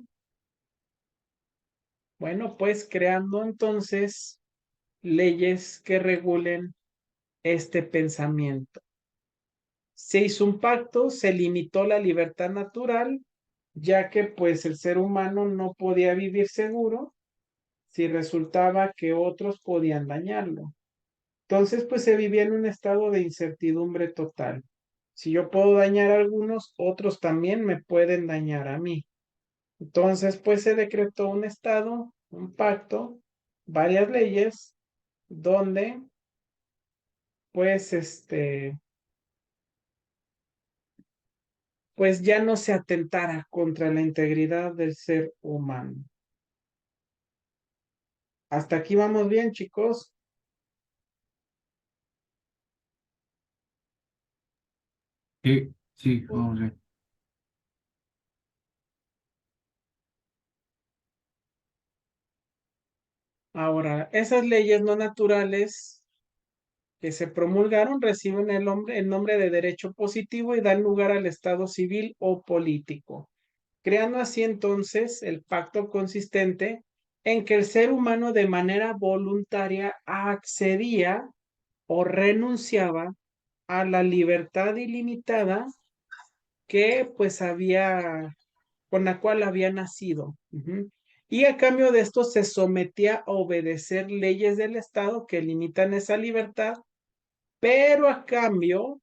S1: Bueno, pues creando entonces leyes que regulen este pensamiento. Se hizo un pacto, se limitó la libertad natural, ya que pues el ser humano no podía vivir seguro si resultaba que otros podían dañarlo. Entonces pues se vivía en un estado de incertidumbre total. Si yo puedo dañar a algunos, otros también me pueden dañar a mí. Entonces pues se decretó un estado, un pacto, varias leyes donde pues pues ya no se atentara contra la integridad del ser humano. Hasta aquí vamos bien, chicos.
S4: Sí, sí, vamos bien.
S1: Ahora, esas leyes no naturales que se promulgaron reciben el nombre de derecho positivo y dan lugar al estado civil o político, creando así entonces el pacto consistente en que el ser humano de manera voluntaria accedía o renunciaba a la libertad ilimitada que pues había, con la cual había nacido. y a cambio de esto se sometía a obedecer leyes del Estado que limitan esa libertad, pero a cambio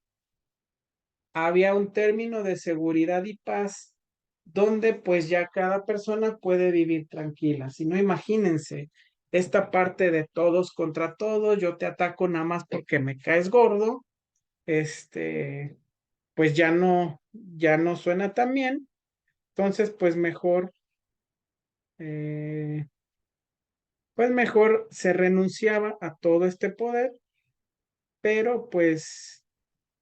S1: había un término de seguridad y paz donde pues ya cada persona puede vivir tranquila. Si no, imagínense esta parte de todos contra todos, yo te ataco nada más porque me caes gordo, pues ya no suena tan bien. Entonces, eh, pues mejor se renunciaba a todo este poder, pero pues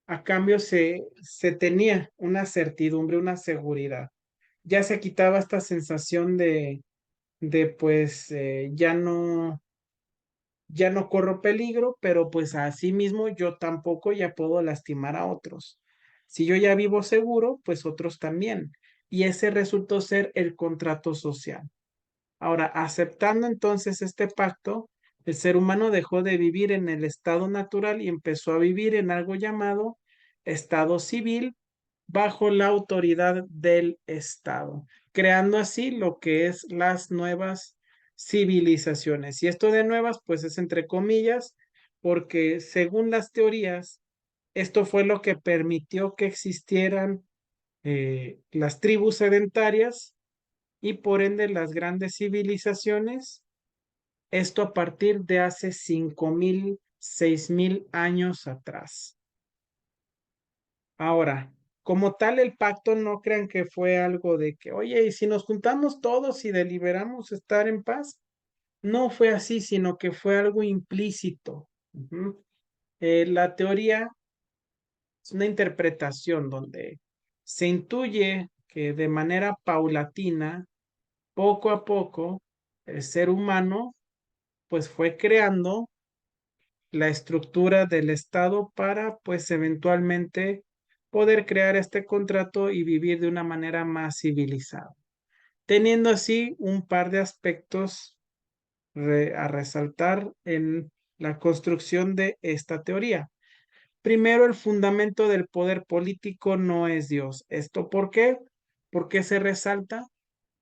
S1: a cambio se tenía una certidumbre, una seguridad. Ya se quitaba esta sensación de pues ya no corro peligro, pero pues así mismo yo tampoco ya puedo lastimar a otros. Si yo ya vivo seguro, pues otros también. Y ese resultó ser el contrato social. Ahora, aceptando entonces este pacto, el ser humano dejó de vivir en el estado natural y empezó a vivir en algo llamado estado civil bajo la autoridad del Estado, creando así lo que es las nuevas civilizaciones. Y esto de nuevas, pues es entre comillas, porque según las teorías, esto fue lo que permitió que existieran las tribus sedentarias y por ende las grandes civilizaciones, esto a partir de hace 5.000, 6.000 años atrás. Ahora, como tal, el pacto no crean que fue algo de que, oye, y si nos juntamos todos y deliberamos estar en paz, no fue así, sino que fue algo implícito. Ujú. La teoría es una interpretación donde se intuye que de manera paulatina, poco a poco, el ser humano pues fue creando la estructura del Estado para pues eventualmente poder crear este contrato y vivir de una manera más civilizada, teniendo así un par de aspectos a resaltar en la construcción de esta teoría. Primero, el fundamento del poder político no es Dios. ¿Esto por qué? ¿Por qué se resalta?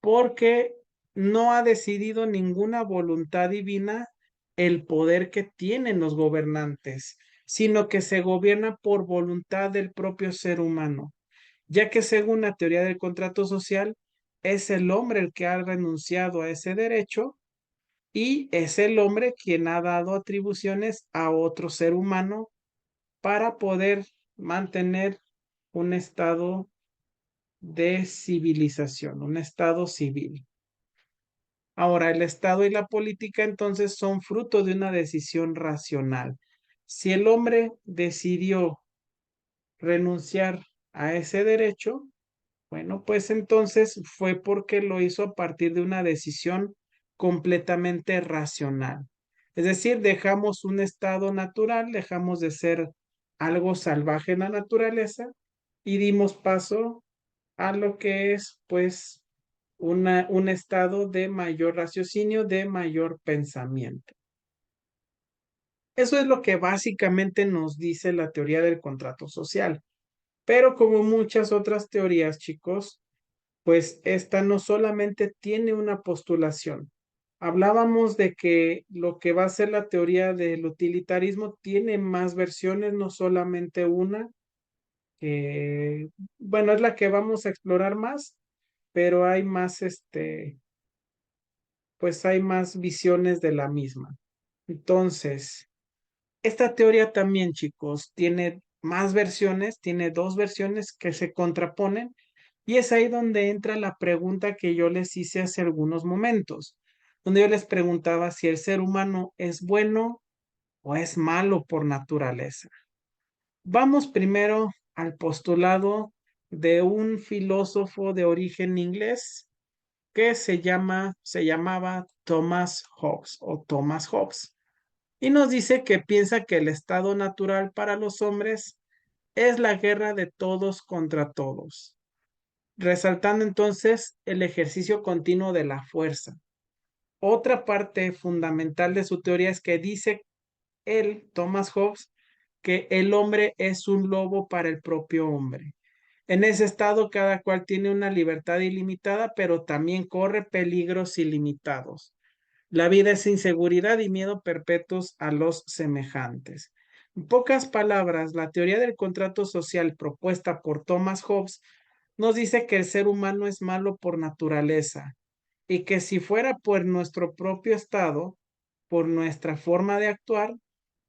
S1: Porque no ha decidido ninguna voluntad divina el poder que tienen los gobernantes, sino que se gobierna por voluntad del propio ser humano, ya que según la teoría del contrato social, es el hombre el que ha renunciado a ese derecho y es el hombre quien ha dado atribuciones a otro ser humano para poder mantener un estado de civilización, un estado civil. Ahora, el Estado y la política entonces son fruto de una decisión racional. Si el hombre decidió renunciar a ese derecho, bueno, pues entonces fue porque lo hizo a partir de una decisión completamente racional. Es decir, dejamos un estado natural, dejamos de ser algo salvaje en la naturaleza y dimos paso a lo que es, pues, un estado de mayor raciocinio, de mayor pensamiento. Eso es lo que básicamente nos dice la teoría del contrato social. Pero como muchas otras teorías, chicos, pues esta no solamente tiene una postulación. Hablábamos de que lo que va a ser la teoría del utilitarismo tiene más versiones, no solamente una. Bueno, es la que vamos a explorar más, pero hay más, pues hay más visiones de la misma. Entonces, esta teoría también, chicos, tiene más versiones, tiene dos versiones que se contraponen y es ahí donde entra la pregunta que yo les hice hace algunos momentos, donde yo les preguntaba si el ser humano es bueno o es malo por naturaleza. Vamos primero al postulado de un filósofo de origen inglés que se llamaba Thomas Hobbes o Thomas Hobbes. Y nos dice que piensa que el estado natural para los hombres es la guerra de todos contra todos, resaltando entonces el ejercicio continuo de la fuerza. Otra parte fundamental de su teoría es que dice él, Thomas Hobbes, que el hombre es un lobo para el propio hombre. En ese estado, cada cual tiene una libertad ilimitada, pero también corre peligros ilimitados. La vida es inseguridad y miedo perpetuos a los semejantes. En pocas palabras, la teoría del contrato social propuesta por Thomas Hobbes nos dice que el ser humano es malo por naturaleza y que si fuera por nuestro propio estado, por nuestra forma de actuar,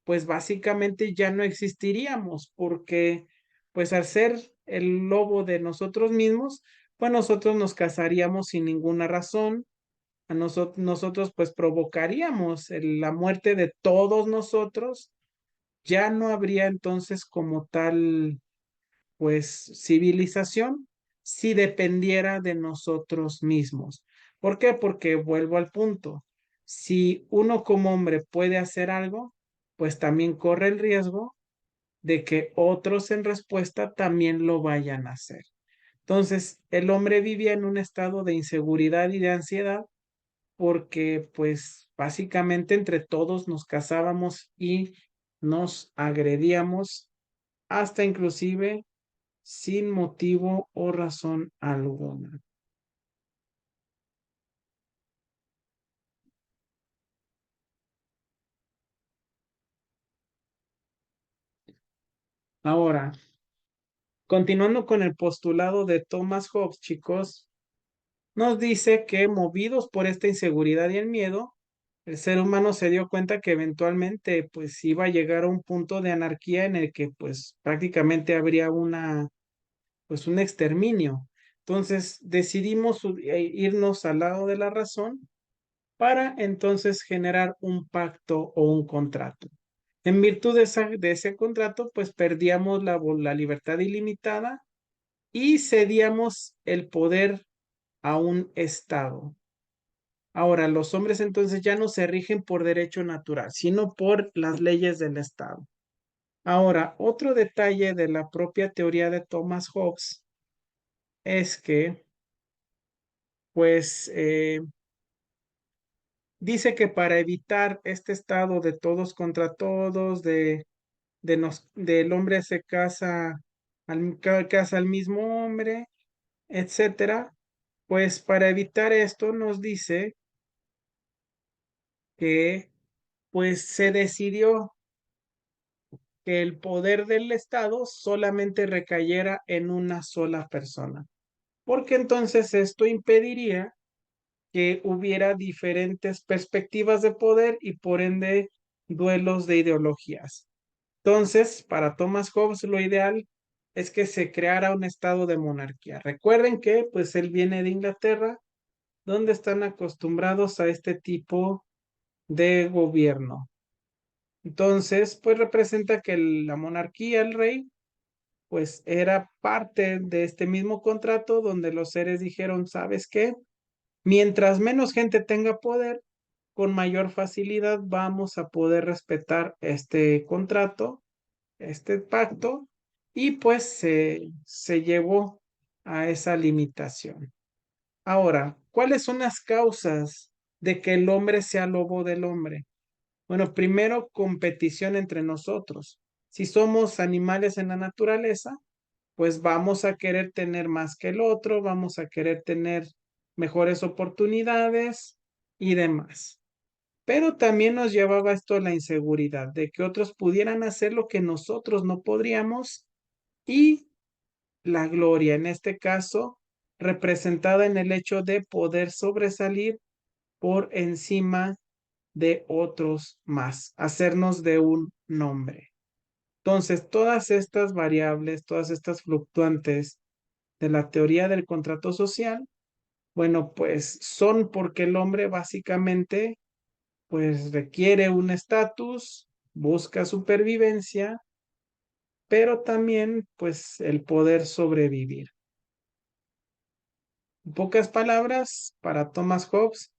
S1: pues básicamente ya no existiríamos, porque pues al ser el lobo de nosotros mismos, pues nosotros nos casaríamos sin ninguna razón, nosotros pues provocaríamos la muerte de todos nosotros, ya no habría entonces como tal pues civilización si dependiera de nosotros mismos. ¿Por qué? Porque vuelvo al punto. Si uno como hombre puede hacer algo, pues también corre el riesgo de que otros en respuesta también lo vayan a hacer. Entonces, el hombre vivía en un estado de inseguridad y de ansiedad porque pues básicamente entre todos nos casábamos y nos agredíamos hasta inclusive sin motivo o razón alguna. Ahora, continuando con el postulado de Thomas Hobbes, chicos, nos dice que movidos por esta inseguridad y el miedo, el ser humano se dio cuenta que eventualmente pues iba a llegar a un punto de anarquía en el que pues prácticamente habría pues un exterminio. Entonces decidimos irnos al lado de la razón para entonces generar un pacto o un contrato. En virtud de ese contrato, pues perdíamos la libertad ilimitada y cedíamos el poder a un Estado. Ahora, los hombres entonces ya no se rigen por derecho natural, sino por las leyes del Estado. Ahora, otro detalle de la propia teoría de Thomas Hobbes es que, pues, dice que para evitar este estado de todos contra todos, del hombre se casa casa al mismo hombre, etcétera, pues para evitar esto nos dice que pues se decidió que el poder del Estado solamente recayera en una sola persona, porque entonces esto impediría que hubiera diferentes perspectivas de poder y por ende duelos de ideologías. Entonces, para Thomas Hobbes, lo ideal es que se creara un estado de monarquía. Recuerden que, pues, él viene de Inglaterra, donde están acostumbrados a este tipo de gobierno. Entonces, pues representa que la monarquía, el rey, pues era parte de este mismo contrato donde los seres dijeron, ¿sabes qué? Mientras menos gente tenga poder, con mayor facilidad vamos a poder respetar este contrato, este pacto, y pues se llevó a esa limitación. Ahora, ¿cuáles son las causas de que el hombre sea lobo del hombre? Bueno, primero, competición entre nosotros. Si somos animales en la naturaleza, pues vamos a querer tener más que el otro, vamos a querer tener mejores oportunidades y demás. Pero también nos llevaba esto a la inseguridad de que otros pudieran hacer lo que nosotros no podríamos y la gloria, en este caso, representada en el hecho de poder sobresalir por encima de otros más, hacernos de un nombre. Entonces, todas estas variables, todas estas fluctuantes de la teoría del contrato social, bueno, pues son porque el hombre básicamente pues requiere un estatus, busca supervivencia, pero también pues el poder sobrevivir. En pocas palabras, para Thomas Hobbes,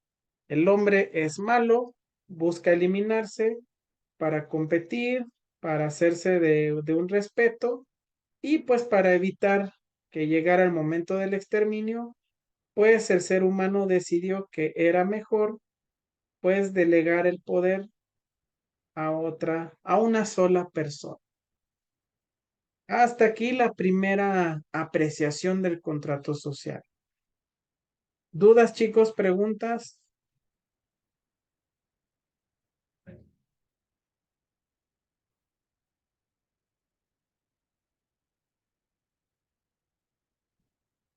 S1: el hombre es malo, busca eliminarse para competir, para hacerse de un respeto y pues para evitar que llegara el momento del exterminio, pues el ser humano decidió que era mejor pues delegar el poder a una sola persona. Hasta aquí la primera apreciación del contrato social. ¿Dudas, chicos? ¿Preguntas?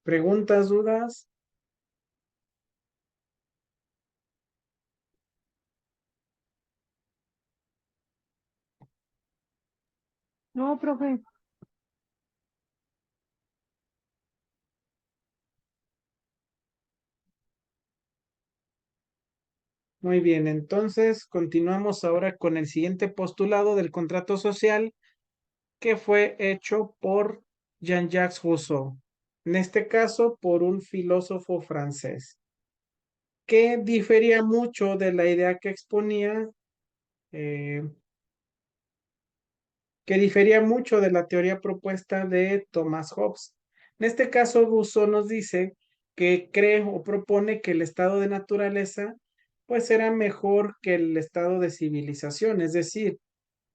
S1: ¿Preguntas, dudas?
S3: No, profe.
S1: Muy bien, entonces continuamos ahora con el siguiente postulado del contrato social que fue hecho por Jean-Jacques Rousseau, en este caso por un filósofo francés, que difería mucho de la idea que exponía, eh, que difería mucho de la teoría propuesta de Thomas Hobbes. En este caso, Rousseau nos dice que cree o propone que el estado de naturaleza pues era mejor que el estado de civilización, es decir,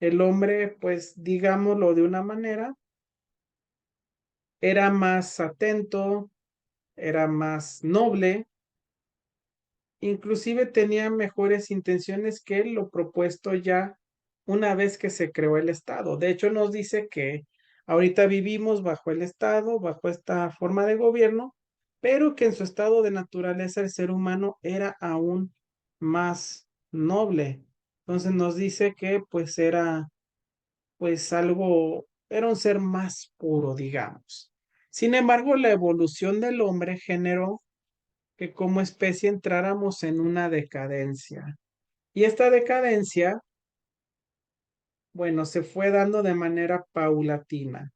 S1: el hombre, pues digámoslo de una manera, era más atento, era más noble, inclusive tenía mejores intenciones que lo propuesto ya una vez que se creó el Estado. De hecho, nos dice que ahorita vivimos bajo el Estado, bajo esta forma de gobierno, pero que en su estado de naturaleza el ser humano era aún más noble. Entonces nos dice que pues era pues algo, era un ser más puro, digamos. Sin embargo, la evolución del hombre generó que como especie entráramos en una decadencia. Y esta decadencia, bueno, se fue dando de manera paulatina.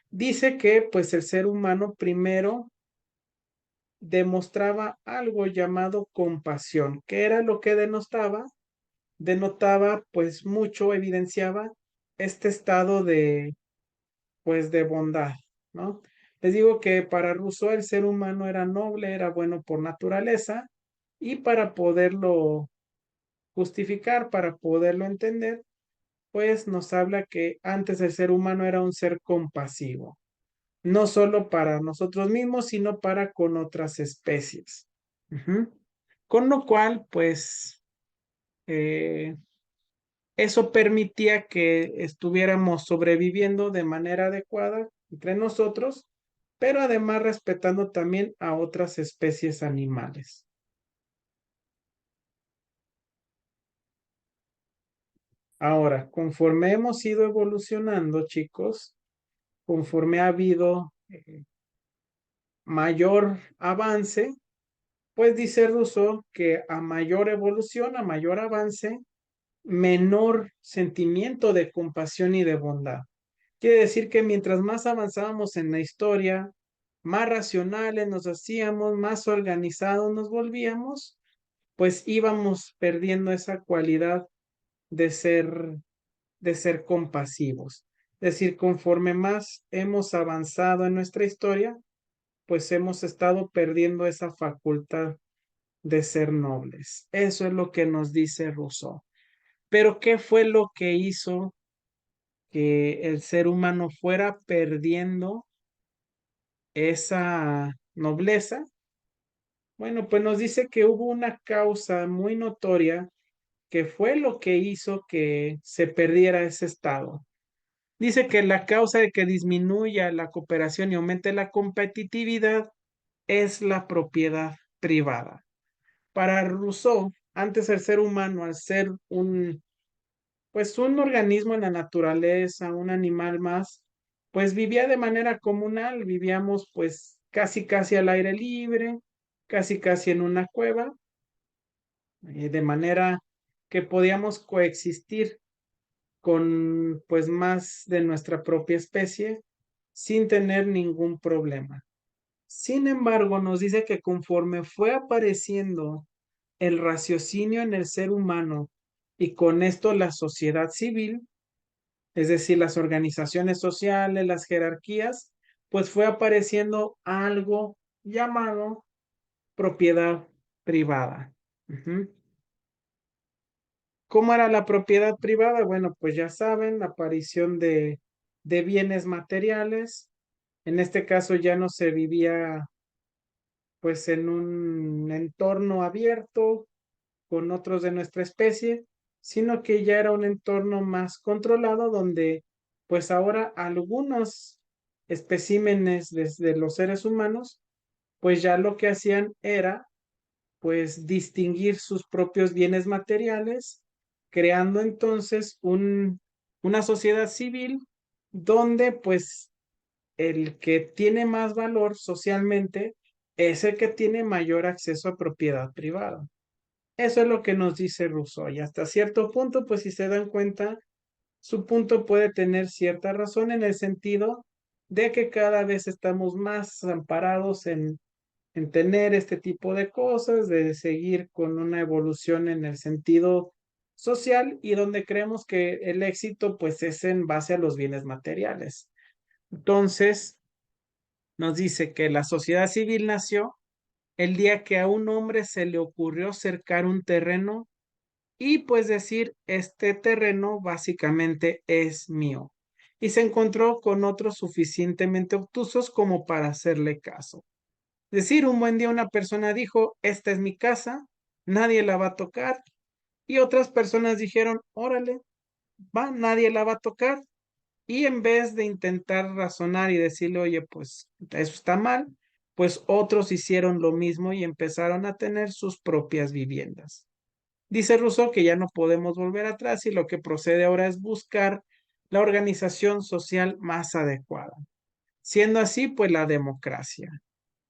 S1: Dice que pues el ser humano primero demostraba algo llamado compasión. ¿Qué era lo que denotaba? Denotaba pues mucho, evidenciaba este estado de pues de bondad, ¿no? Les digo que para Rousseau el ser humano era noble, era bueno por naturaleza y para poderlo justificar, para poderlo entender, pues nos habla que antes el ser humano era un ser compasivo, no solo para nosotros mismos, sino para con otras especies. Ujú. Con lo cual, pues, eh, eso permitía que estuviéramos sobreviviendo de manera adecuada entre nosotros, pero además respetando también a otras especies animales. Ahora, conforme hemos ido evolucionando, chicos, conforme ha habido mayor avance, pues dice Rousseau que a mayor evolución, a mayor avance, menor sentimiento de compasión y de bondad. Quiere decir que mientras más avanzábamos en la historia, más racionales nos hacíamos, más organizados nos volvíamos, pues íbamos perdiendo esa cualidad de ser, de ser compasivos. Es decir, conforme más hemos avanzado en nuestra historia, pues hemos estado perdiendo esa facultad de ser nobles. Eso es lo que nos dice Rousseau. Pero ¿qué fue lo que hizo que el ser humano fuera perdiendo esa nobleza? Bueno, pues nos dice que hubo una causa muy notoria que fue lo que hizo que se perdiera ese estado. Dice que la causa de que disminuya la cooperación y aumente la competitividad es la propiedad privada. Para Rousseau, antes el ser humano, al ser pues un organismo en la naturaleza, un animal más, pues vivía de manera comunal, vivíamos pues casi casi al aire libre, casi casi en una cueva, de manera que podíamos coexistir con pues más de nuestra propia especie sin tener ningún problema. Sin embargo, nos dice que conforme fue apareciendo el raciocinio en el ser humano y con esto la sociedad civil, es decir, las organizaciones sociales, las jerarquías, pues fue apareciendo algo llamado propiedad privada. Ujú. ¿Cómo era la propiedad privada? Bueno, pues ya saben, la aparición de de bienes materiales. En este caso ya no se vivía pues en un entorno abierto con otros de nuestra especie, sino que ya era un entorno más controlado donde pues ahora algunos especímenes de los seres humanos pues ya lo que hacían era pues distinguir sus propios bienes materiales, creando entonces una sociedad civil donde pues el que tiene más valor socialmente es el que tiene mayor acceso a propiedad privada. Eso es lo que nos dice Rousseau y hasta cierto punto, pues si se dan cuenta, su punto puede tener cierta razón en el sentido de que cada vez estamos más amparados en tener este tipo de cosas, de seguir con una evolución en el sentido social y donde creemos que el éxito pues es en base a los bienes materiales. Entonces, nos dice que la sociedad civil nació el día que a un hombre se le ocurrió cercar un terreno y pues decir, este terreno básicamente es mío. Y se encontró con otros suficientemente obtusos como para hacerle caso. Es decir, un buen día una persona dijo, esta es mi casa, nadie la va a tocar. Y otras personas dijeron, órale, va, nadie la va a tocar. Y en vez de intentar razonar y decirle, oye, pues eso está mal, pues otros hicieron lo mismo y empezaron a tener sus propias viviendas. Dice Rousseau que ya no podemos volver atrás y lo que procede ahora es buscar la organización social más adecuada, siendo así pues la democracia.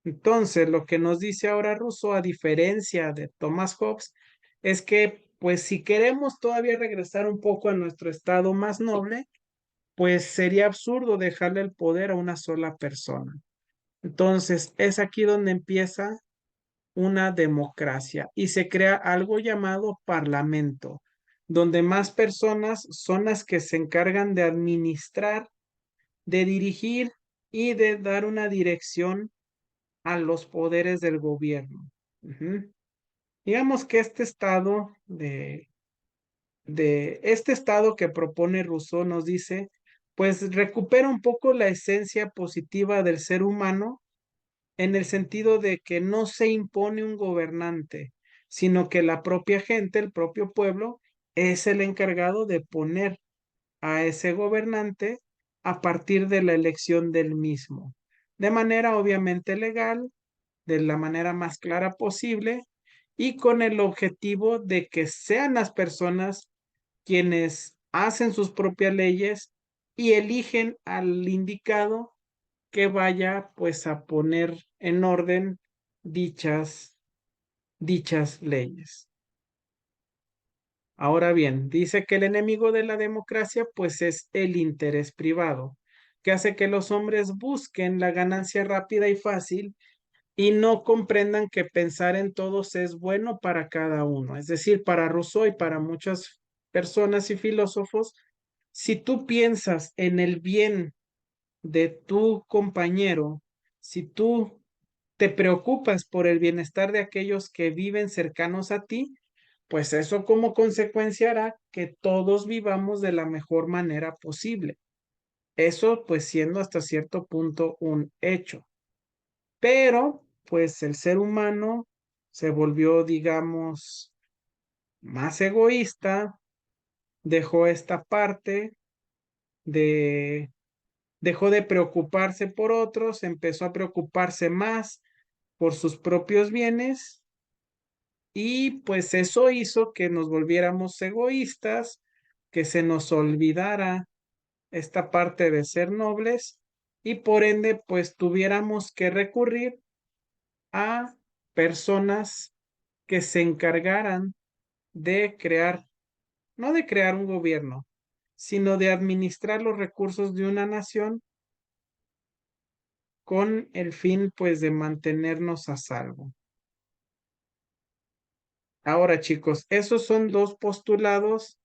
S1: Entonces, lo que nos dice ahora Rousseau, a diferencia de Thomas Hobbes, es que pues si queremos todavía regresar un poco a nuestro estado más noble, pues sería absurdo dejarle el poder a una sola persona. Entonces, es aquí donde empieza una democracia y se crea algo llamado parlamento, donde más personas son las que se encargan de administrar, de dirigir y de dar una dirección a los poderes del gobierno. Ujú. Digamos que este estado de este estado que propone Rousseau nos dice, pues recupera un poco la esencia positiva del ser humano en el sentido de que no se impone un gobernante, sino que la propia gente, el propio pueblo, es el encargado de poner a ese gobernante a partir de la elección del mismo, de manera obviamente legal, de la manera más clara posible y con el objetivo de que sean las personas quienes hacen sus propias leyes y eligen al indicado que vaya pues a poner en orden dichas leyes. Ahora bien, dice que el enemigo de la democracia pues es el interés privado, que hace que los hombres busquen la ganancia rápida y fácil y no comprendan que pensar en todos es bueno para cada uno. Es decir, para Rousseau y para muchas personas y filósofos, si tú piensas en el bien de tu compañero, si tú te preocupas por el bienestar de aquellos que viven cercanos a ti, pues eso como consecuencia hará que todos vivamos de la mejor manera posible. Eso pues siendo hasta cierto punto un hecho. Pero pues el ser humano se volvió, digamos, más egoísta, dejó esta parte de dejó de preocuparse por otros, empezó a preocuparse más por sus propios bienes y pues eso hizo que nos volviéramos egoístas, que se nos olvidara esta parte de ser nobles y por ende pues tuviéramos que recurrir a personas que se encargaran de crear, no de crear un gobierno, sino de administrar los recursos de una nación con el fin pues de mantenernos a salvo. Ahora chicos, esos son dos postulados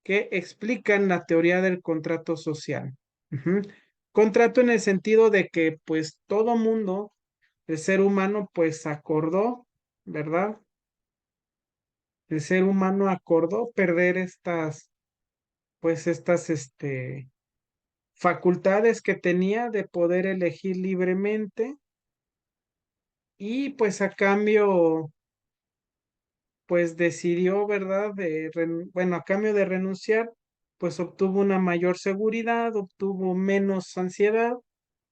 S1: que explican la teoría del contrato social. Ujú. Contrato en el sentido de que pues todo mundo, el ser humano pues acordó, ¿verdad? El ser humano acordó perder estas, pues estas, facultades que tenía de poder elegir libremente y pues a cambio, pues decidió, ¿verdad? Bueno, a cambio de renunciar, pues obtuvo una mayor seguridad, obtuvo menos ansiedad,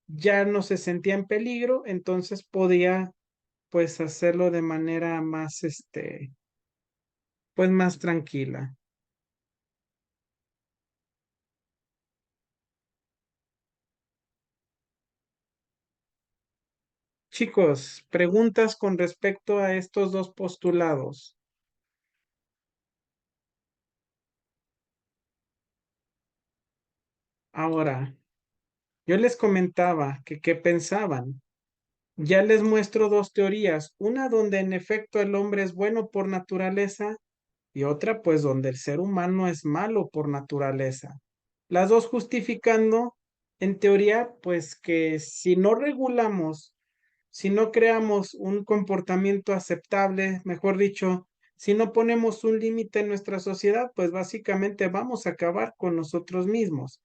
S1: ya no se sentía en peligro, entonces podía pues hacerlo de manera más, pues más tranquila. Chicos, preguntas con respecto a estos dos postulados. Ahora, yo les comentaba que qué pensaban. Ya les muestro dos teorías, una donde en efecto el hombre es bueno por naturaleza y otra pues donde el ser humano es malo por naturaleza. Las dos justificando, en teoría, pues que si no regulamos, si no creamos un comportamiento aceptable, mejor dicho, si no ponemos un límite en nuestra sociedad, pues básicamente vamos a acabar con nosotros mismos.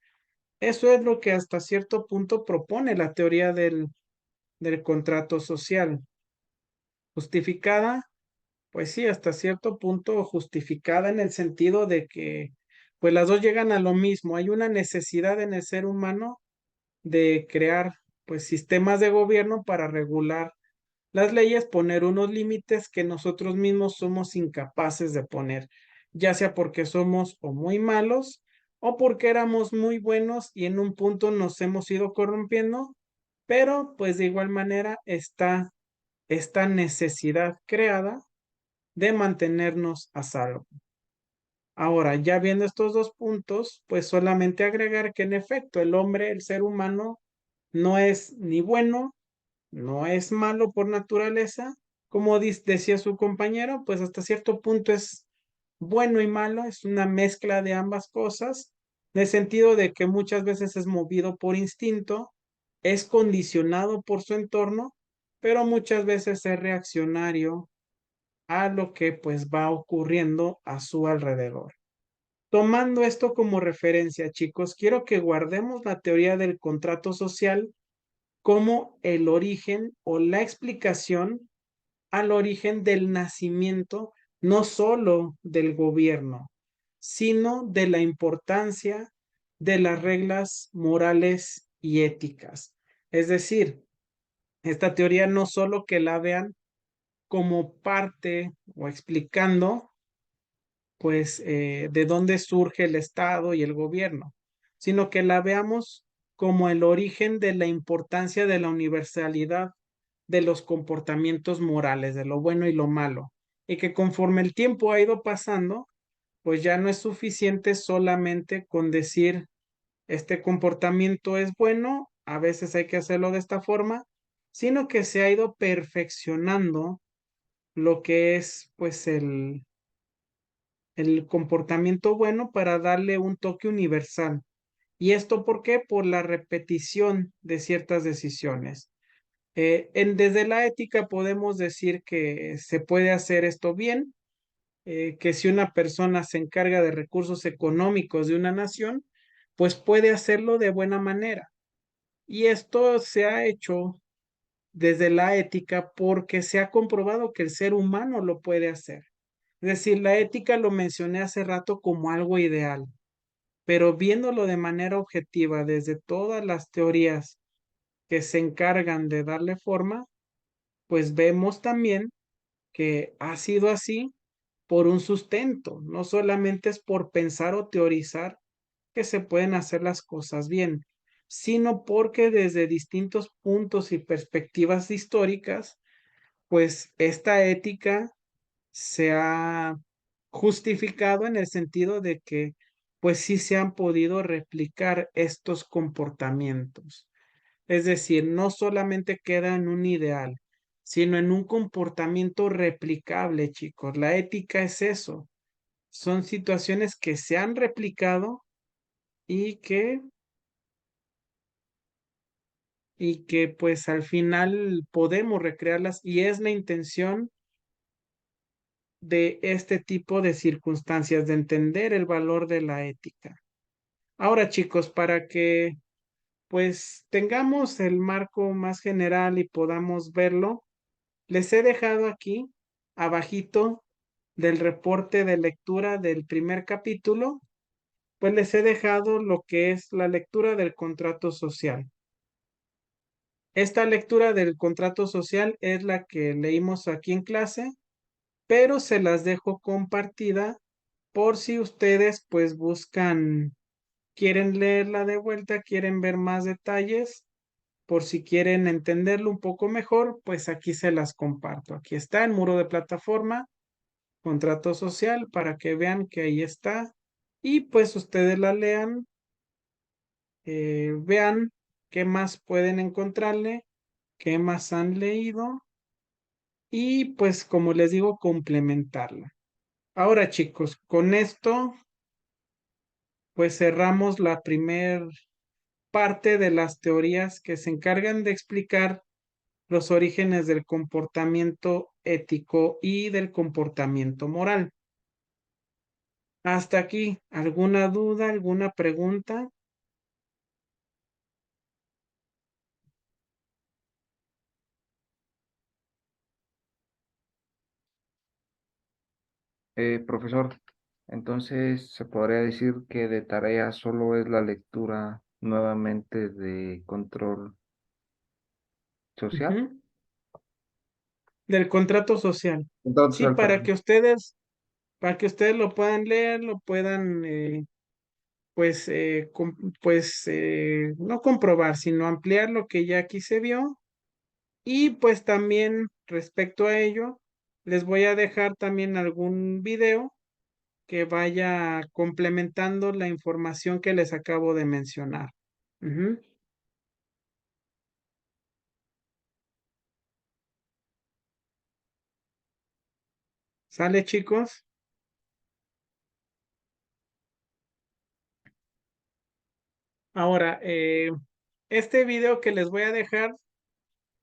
S1: Eso es lo que hasta cierto punto propone la teoría del contrato social. Justificada, pues sí, hasta cierto punto justificada en el sentido de que, pues las dos llegan a lo mismo. Hay una necesidad en el ser humano de crear, pues, sistemas de gobierno para regular las leyes, poner unos límites que nosotros mismos somos incapaces de poner, ya sea porque somos o muy malos o porque éramos muy buenos y en un punto nos hemos ido corrompiendo, pero pues de igual manera está esta necesidad creada de mantenernos a salvo. Ahora, ya viendo estos dos puntos, pues solamente agregar que en efecto el hombre, el ser humano, no es ni bueno, no es malo por naturaleza, como decía su compañero, pues hasta cierto punto es bueno y malo, es una mezcla de ambas cosas, en el sentido de que muchas veces es movido por instinto, es condicionado por su entorno, pero muchas veces es reaccionario a lo que pues va ocurriendo a su alrededor. Tomando esto como referencia, chicos, quiero que guardemos la teoría del contrato social como el origen o la explicación al origen del nacimiento, no solo del gobierno, sino de la importancia de las reglas morales y éticas. Es decir, esta teoría no solo que la vean como parte o explicando, pues, de dónde surge el Estado y el gobierno, sino que la veamos como el origen de la importancia de la universalidad de los comportamientos morales, de lo bueno y lo malo, y que conforme el tiempo ha ido pasando, pues ya no es suficiente solamente con decir este comportamiento es bueno, a veces hay que hacerlo de esta forma, sino que se ha ido perfeccionando lo que es pues el comportamiento bueno para darle un toque universal. ¿Y esto por qué? Por la repetición de ciertas decisiones. Desde la ética podemos decir que se puede hacer esto bien, que si una persona se encarga de recursos económicos de una nación, pues puede hacerlo de buena manera. Y esto se ha hecho desde la ética porque se ha comprobado que el ser humano lo puede hacer. Es decir, la ética lo mencioné hace rato como algo ideal, pero viéndolo de manera objetiva desde todas las teorías que se encargan de darle forma, pues vemos también que ha sido así por un sustento, no solamente es por pensar o teorizar que se pueden hacer las cosas bien, sino porque desde distintos puntos y perspectivas históricas, pues esta ética se ha justificado en el sentido de que pues sí se han podido replicar estos comportamientos. Es decir, no solamente queda en un ideal, sino en un comportamiento replicable, chicos. La ética es eso. Son situaciones que se han replicado y que pues al final podemos recrearlas y es la intención de este tipo de circunstancias, de entender el valor de la ética. Ahora, chicos, para que pues tengamos el marco más general y podamos verlo, les he dejado aquí, abajito del reporte de lectura del primer capítulo, pues les he dejado lo que es la lectura del contrato social. Esta lectura del contrato social es la que leímos aquí en clase, pero se las dejo compartida por si ustedes pues buscan, quieren leerla de vuelta, quieren ver más detalles, por si quieren entenderlo un poco mejor, pues aquí se las comparto. Aquí está el muro de plataforma, contrato social, para que vean que ahí está y pues ustedes la lean, vean qué más pueden encontrarle, qué más han leído y pues como les digo, complementarla. Ahora chicos, con esto pues cerramos la primer parte de las teorías que se encargan de explicar los orígenes del comportamiento ético y del comportamiento moral. Hasta aquí, ¿alguna duda, alguna pregunta?
S5: Profesor, entonces se podría decir que de tarea solo es la lectura nuevamente de control social.
S1: Ujú. Del contrato social.
S5: Control
S1: Sí,
S5: social, perdón.
S1: para que ustedes lo puedan leer, lo puedan, pues, no comprobar, sino ampliar lo que ya aquí se vio. Y pues también respecto a ello, les voy a dejar también algún video que vaya complementando la información que les acabo de mencionar. Ujú. ¿Sale, chicos? Ahora, este video que les voy a dejar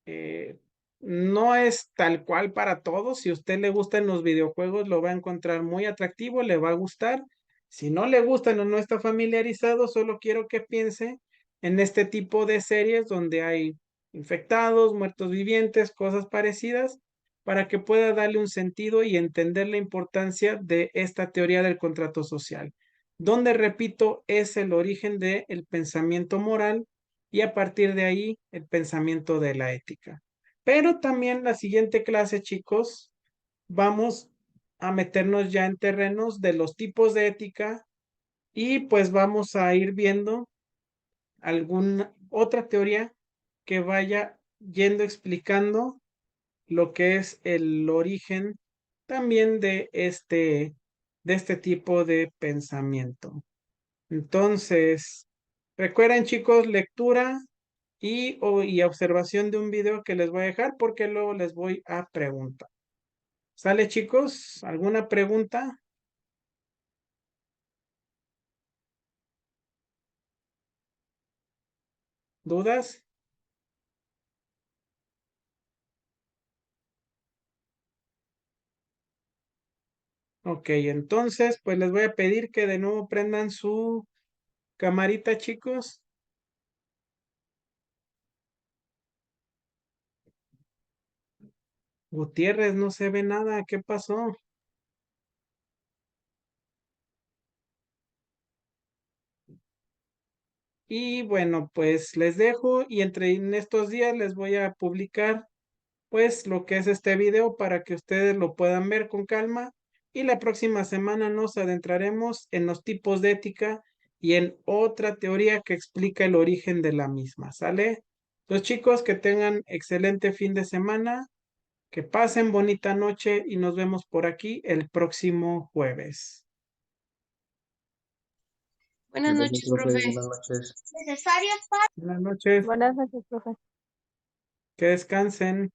S1: eh, no es tal cual para todos. Si a usted le gustan los videojuegos, lo va a encontrar muy atractivo, le va a gustar. Si no le gustan o no está familiarizado, solo quiero que piense en este tipo de series donde hay infectados, muertos vivientes, cosas parecidas, para que pueda darle un sentido y entender la importancia de esta teoría del contrato social, donde, repito, es el origen del pensamiento moral y a partir de ahí el pensamiento de la ética. Pero también la siguiente clase, chicos, vamos a meternos ya en terrenos de los tipos de ética y pues vamos a ir viendo alguna otra teoría que vaya yendo explicando lo que es el origen también de este tipo de pensamiento. Entonces, recuerden chicos, lectura y observación de un video que les voy a dejar porque luego les voy a preguntar. ¿Sale chicos? ¿Alguna pregunta? ¿Dudas? Ok, entonces pues les voy a pedir que de nuevo prendan su camarita chicos. Gutiérrez, no se ve nada, ¿qué pasó? Y bueno, pues les dejo y en estos días les voy a publicar pues lo que es este video para que ustedes lo puedan ver con calma y la próxima semana nos adentraremos en los tipos de ética y en otra teoría que explica el origen de la misma, ¿sale? Los chicos que tengan excelente fin de semana, que pasen bonita noche y nos vemos por aquí el próximo jueves.
S6: Buenas
S5: Gracias,
S6: noches,
S5: profe.
S6: profe.
S5: Buenas noches.
S6: ¿Necesarias?
S1: Buenas noches,
S2: Buenas noches, profe.
S1: que descansen.